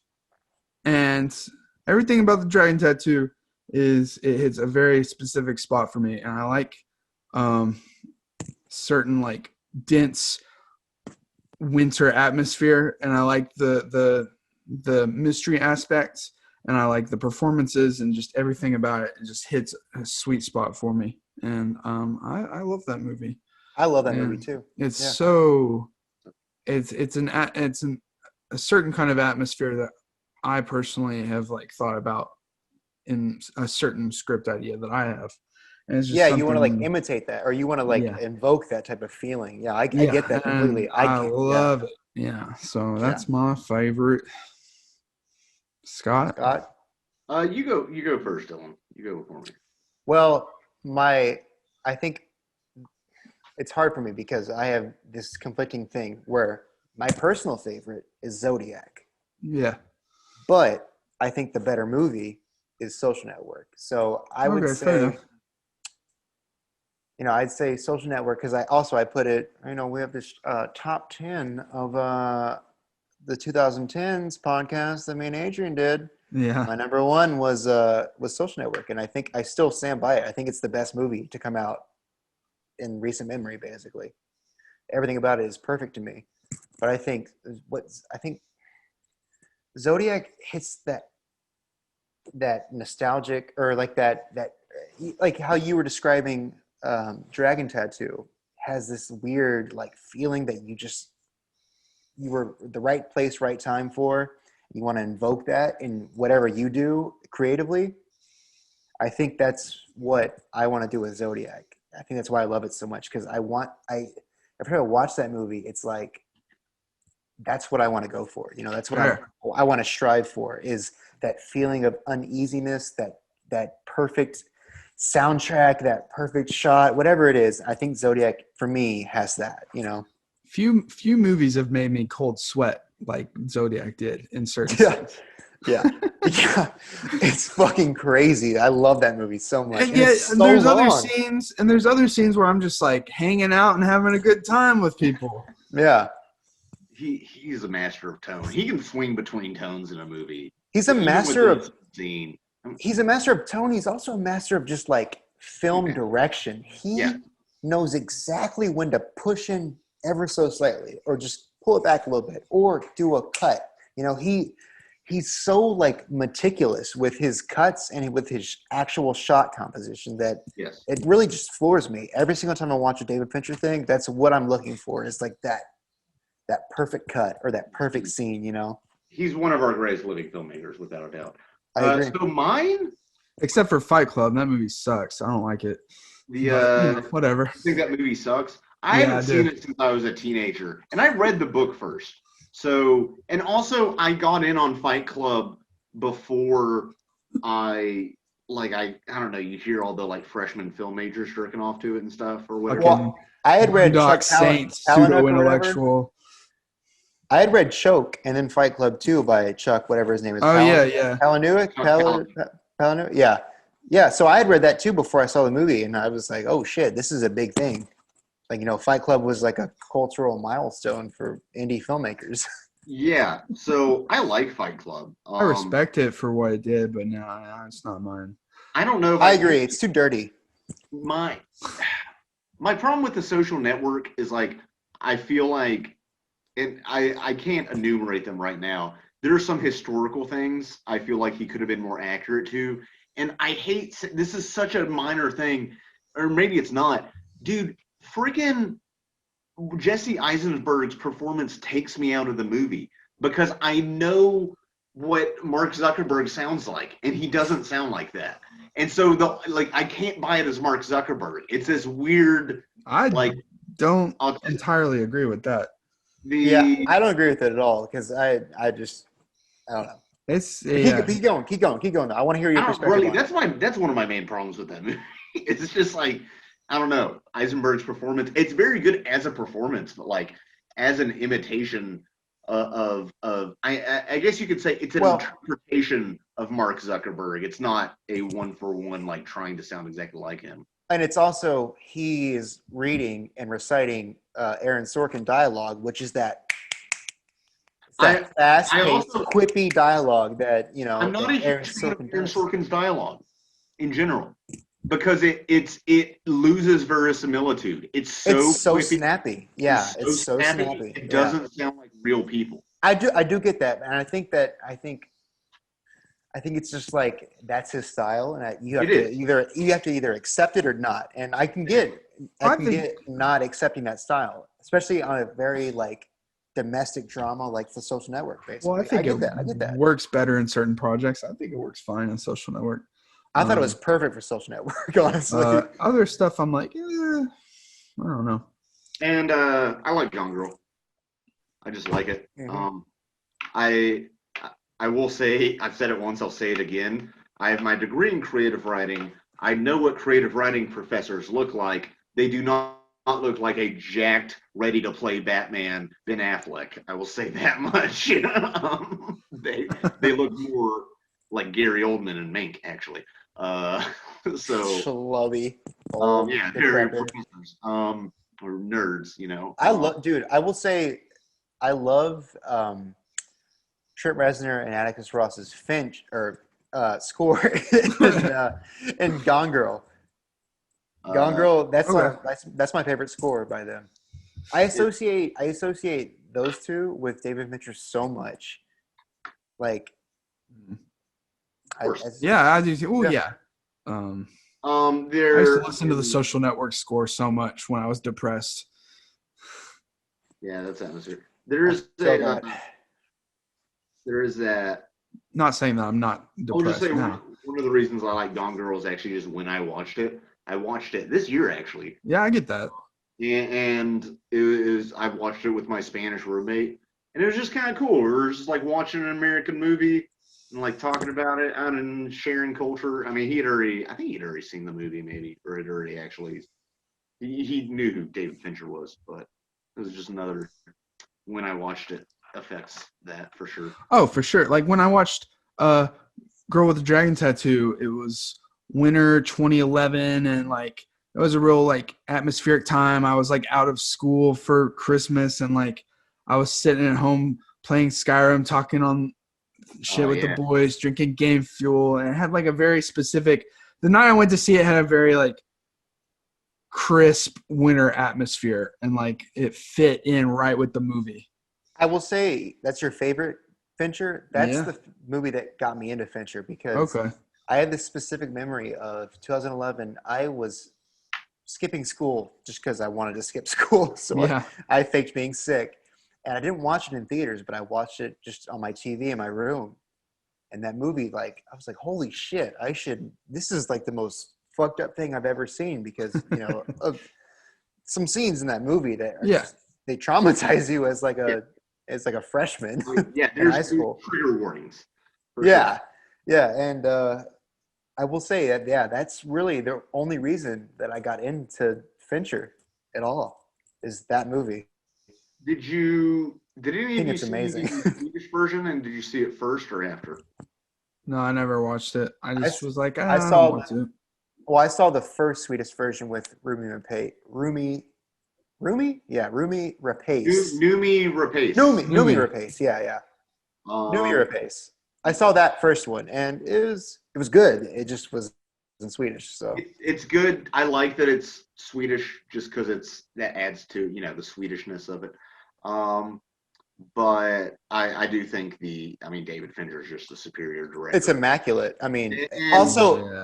And everything about the Dragon Tattoo it hits a very specific spot for me. And I like certain like dense winter atmosphere, and I like the mystery aspects, and I like the performances, and just everything about it. It just hits a sweet spot for me, and I love that movie. I love that movie too. It's it's a certain kind of atmosphere that I personally have like thought about in a certain script idea that I have. And it's just you want to like imitate that, or you want to like invoke that type of feeling. Yeah, I get that completely. I love it. Yeah, so that's my favorite. Scott? You go first, Dylan. You go before me. Well, I think it's hard for me because I have this conflicting thing where my personal favorite is Zodiac. Yeah. But I think the better movie is Social Network. So I would say, I'd say Social Network because I put it, we have this top 10 of the 2010s podcast that me and Adrian did. Yeah. My number 1 was Social Network, and I think I still stand by it. I think it's the best movie to come out in recent memory, basically. Everything about it is perfect to me. But I think Zodiac hits that nostalgic, or like that like how you were describing Dragon Tattoo has this weird like feeling that you were the right place, right time for. You want to invoke that in whatever you do creatively. I think that's what I want to do with Zodiac. I think that's why I love it so much, because every time I watch that movie, it's like, that's what I want to go for. That's what I want to strive for, is that feeling of uneasiness, that perfect soundtrack, that perfect shot, whatever it is. I think Zodiac for me has that, Few movies have made me cold sweat like Zodiac did in certain scenes. Yeah. Yeah. It's fucking crazy. I love that movie so much. And yet, there's other scenes where I'm just like hanging out and having a good time with people. Yeah. He's a master of tone. He can swing between tones in a movie. He's a master of scene. He's a master of tone. He's also a master of just like film direction. He knows exactly when to push in ever so slightly, or just pull it back a little bit, or do a cut. You know, he's so like meticulous with his cuts and with his actual shot composition that it really just floors me. Every single time I watch a David Fincher thing, that's what I'm looking for. Is like that perfect cut or that perfect scene, you know? He's one of our greatest living filmmakers, without a doubt. I agree. So mine? Except for Fight Club. That movie sucks. I don't like it. Whatever. I think that movie sucks. I haven't seen it since I was a teenager. And I read the book first. So, and also I got in on Fight Club before I don't know, you hear all the like freshman film majors jerking off to it and stuff or whatever. Well, I had read Chuck Saints, pseudo-intellectual. I had read Choke and then Fight Club 2 by Chuck, whatever his name is. Palahniuk? Yeah. Yeah, so I had read that too before I saw the movie, and I was like, oh shit, this is a big thing. Like, you know, Fight Club was like a cultural milestone for indie filmmakers. Yeah, so I like Fight Club. I respect it for what it did, but no, it's not mine. I don't know if I agree. It's too dirty. My problem with The Social Network is like, I feel like, and I can't enumerate them right now. There are some historical things I feel like he could have been more accurate to. And I hate, this is such a minor thing, or maybe it's not. Dude, freaking Jesse Eisenberg's performance takes me out of the movie because I know what Mark Zuckerberg sounds like, and he doesn't sound like that. And so I can't buy it as Mark Zuckerberg. It's this weird. I don't entirely agree with that. I don't agree with it at all because I don't know. Keep going. I want to hear your perspective. Really, that's one of my main problems with that movie. It's just like, I don't know, Eisenberg's performance. It's very good as a performance, but like as an imitation of I guess you could say it's an interpretation of Mark Zuckerberg. It's not a one-for-one like trying to sound exactly like him. And it's also he is reading and reciting Aaron Sorkin dialogue, which is that fast-paced, quippy dialogue that, you know. I'm not a huge fan of Aaron Sorkin's dialogue in general because it loses verisimilitude. It's so snappy. Yeah, it's so snappy. It doesn't sound like real people. I do get that, and I think it's just like that's his style, and you have to either accept it or not. And I can get not accepting that style, especially on a very like domestic drama like The Social Network. Basically, well, I get that works better in certain projects. I think it works fine on Social Network. I thought it was perfect for Social Network, honestly. Other stuff, I'm like, I don't know. And I like Gone Girl. I just like it. Mm-hmm. I will say, I've said it once, I'll say it again. I have my degree in creative writing. I know what creative writing professors look like. They do not look like a jacked, ready-to-play Batman Ben Affleck. I will say that much. They look more like Gary Oldman and Mank, actually. Schlubby. Very professors. Or nerds, you know. I will say, I love Trent Reznor and Atticus Ross's score in Gone Girl. Gone Girl, that's my favorite score by them. I associate those two with David Fincher so much. Like, I do. Oh yeah. I used to listen to The Social Network score so much when I was depressed. Yeah, that's atmosphere. There is that. Not saying that I'm not depressed. I'll just say one of the reasons I like Gone Girl is actually just when I watched it. I watched it this year, actually. Yeah, I get that. And I watched it with my Spanish roommate, and it was just kind of cool. We were just like watching an American movie and like talking about it and sharing culture. I mean, I think he'd already seen the movie, maybe, or had already actually. He knew who David Fincher was, but it was just another. When I watched it, affects that for sure. Oh, for sure. Like when I watched Girl with the Dragon Tattoo. It was winter 2011, and like it was a real like atmospheric time. I was like out of school for Christmas, and like I was sitting at home playing Skyrim, talking on shit with the boys, drinking Game Fuel, and it had like a very specific. The night I went to see it had a very like crisp winter atmosphere, and like it fit in right with the movie. I will say that's your favorite Fincher. That's the movie that got me into Fincher because I had this specific memory of 2011. I was skipping school just because I wanted to skip school. So I faked being sick. And I didn't watch it in theaters, but I watched it just on my TV in my room. And that movie, like, I was like, holy shit, this is like the most fucked up thing I've ever seen because, of some scenes in that movie that are just, they traumatize you as like a freshman in high school. Trigger warnings. Yeah. And I will say that, that's really the only reason that I got into Fincher at all is that movie. Did any of you see the Swedish version, and did you see it first or after? No, I never watched it. I just was like, I saw the first Swedish version with Rumi Rapace. Numi Rapace. Numi Rapace. Yeah. Numi Rapace. I saw that first one, and it was good. It just was in Swedish, so it's good. I like that it's Swedish, just because that adds to the Swedishness of it. But I do think David Fincher is just a superior director. It's immaculate. I mean,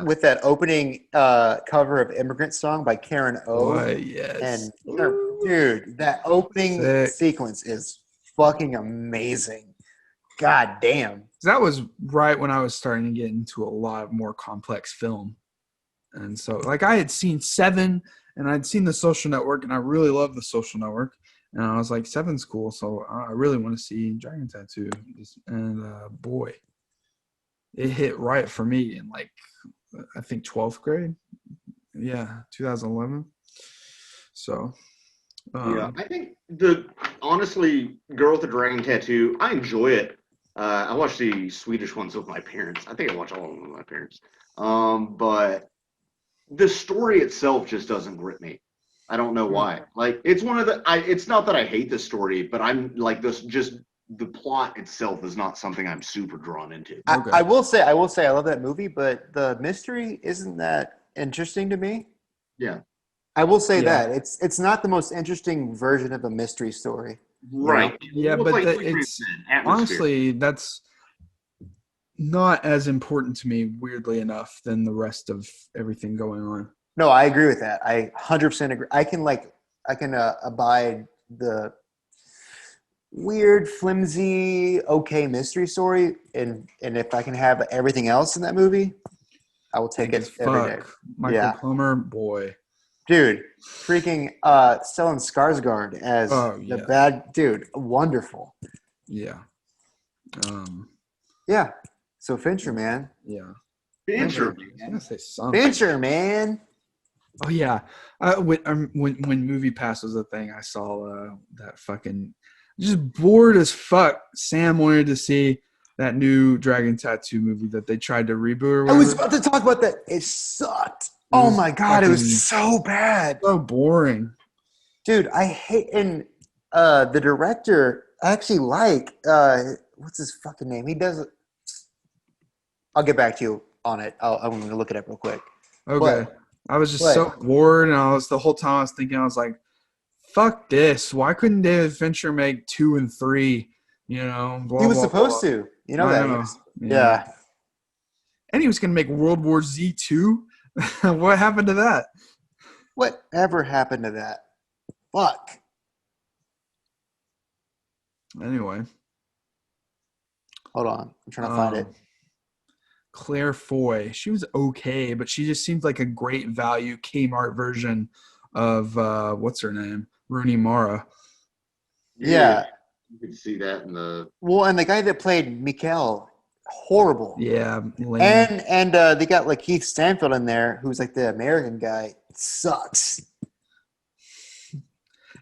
with that opening cover of Immigrant Song by Karen O. And dude, that opening sequence is fucking amazing. God damn. That was right when I was starting to get into a lot more complex film. And so like I had seen Seven and I'd seen The Social Network, and I really loved The Social Network. And I was like, Seven's cool, so I really want to see Dragon Tattoo. And boy, it hit right for me in like, I think 12th grade. Yeah, 2011. So. I think honestly, Girl with the Dragon Tattoo, I enjoy it. I watched the Swedish ones with my parents. I think I watched all of them with my parents. But the story itself just doesn't grip me. I don't know why. Like, it's one of it's not that I hate the story, but I'm like this. Just the plot itself is not something I'm super drawn into. I will say, I love that movie, but the mystery isn't that interesting to me. Yeah, I will say that it's not the most interesting version of a mystery story. Right. Yeah, but it's honestly that's not as important to me, weirdly enough, than the rest of everything going on. No, I agree with that. I 100% agree. I can abide the weird, flimsy, okay mystery story, and if I can have everything else in that movie, I will take it every day. Michael Plummer, boy. Dude, freaking Stellan Skarsgård as the bad dude. Wonderful. Yeah. Yeah. So Fincher, man. Yeah. Fincher. I was gonna say something. Fincher, man. Oh yeah. When Movie Pass was a thing, I saw that fucking just bored as fuck. Sam wanted to see that new Dragon Tattoo movie that they tried to reboot or whatever. I was about to talk about that. It sucked. Oh my god, it was so bad. So boring. Dude, I hate the director I actually like what's his fucking name? He does I'll get back to you on it. I'm gonna look it up real quick. Okay. I was just so bored, and the whole time I was thinking, I was like, fuck this. Why couldn't David Fincher make 2 and 3? You know, he was supposed to. You know that. Yeah. And he was gonna make World War Z 2. What happened to that? Whatever happened to that? Fuck. Anyway. Hold on. I'm trying to find it. Claire Foy. She was okay, but she just seemed like a great value Kmart version of what's her name? Rooney Mara. Yeah. You could see that in the and the guy that played Mikkel, horrible. Yeah. Lame. And they got like Keith Stanfield in there, who's like the American guy. It sucks.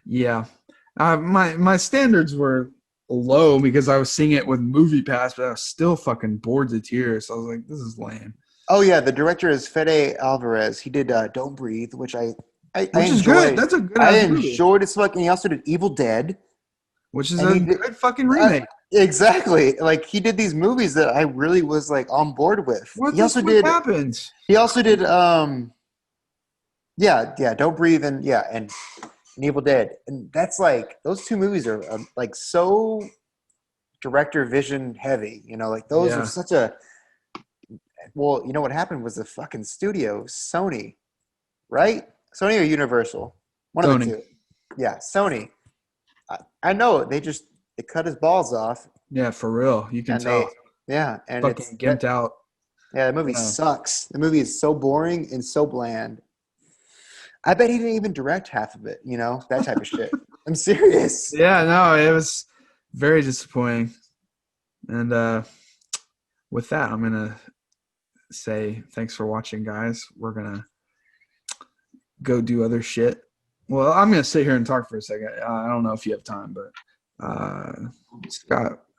Yeah. My standards were low because I was seeing it with Movie Pass, but I was still fucking bored to tears. So I was like, this is lame. Oh yeah, the director is Fede Alvarez. He did Don't Breathe, which I is good. That's a good. I enjoyed it. And he also did Evil Dead, which is a good fucking remake. Exactly. Like he did these movies that I really was like on board with. What he also did. Happens? He also did. Don't Breathe and Evil Dead, and that's like those two movies are like so director vision heavy. You know, like those are such a. Well, you know what happened was the fucking studio, Sony, right? Sony or Universal? One of the two. Yeah, Sony. I know they cut his balls off. Yeah, for real. You can tell. And fucking gimped out. Yeah, the movie sucks. The movie is so boring and so bland. I bet he didn't even direct half of it, you know, that type of shit. I'm serious. Yeah, no, it was very disappointing. And with that, I'm going to say thanks for watching, guys. We're going to go do other shit. Well, I'm going to sit here and talk for a second. I don't know if you have time, but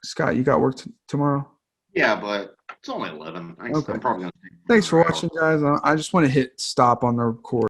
Scott, you got work tomorrow? Yeah, but it's only 11. Okay. I'm probably going to Thanks for watching, guys. I just want to hit stop on the record.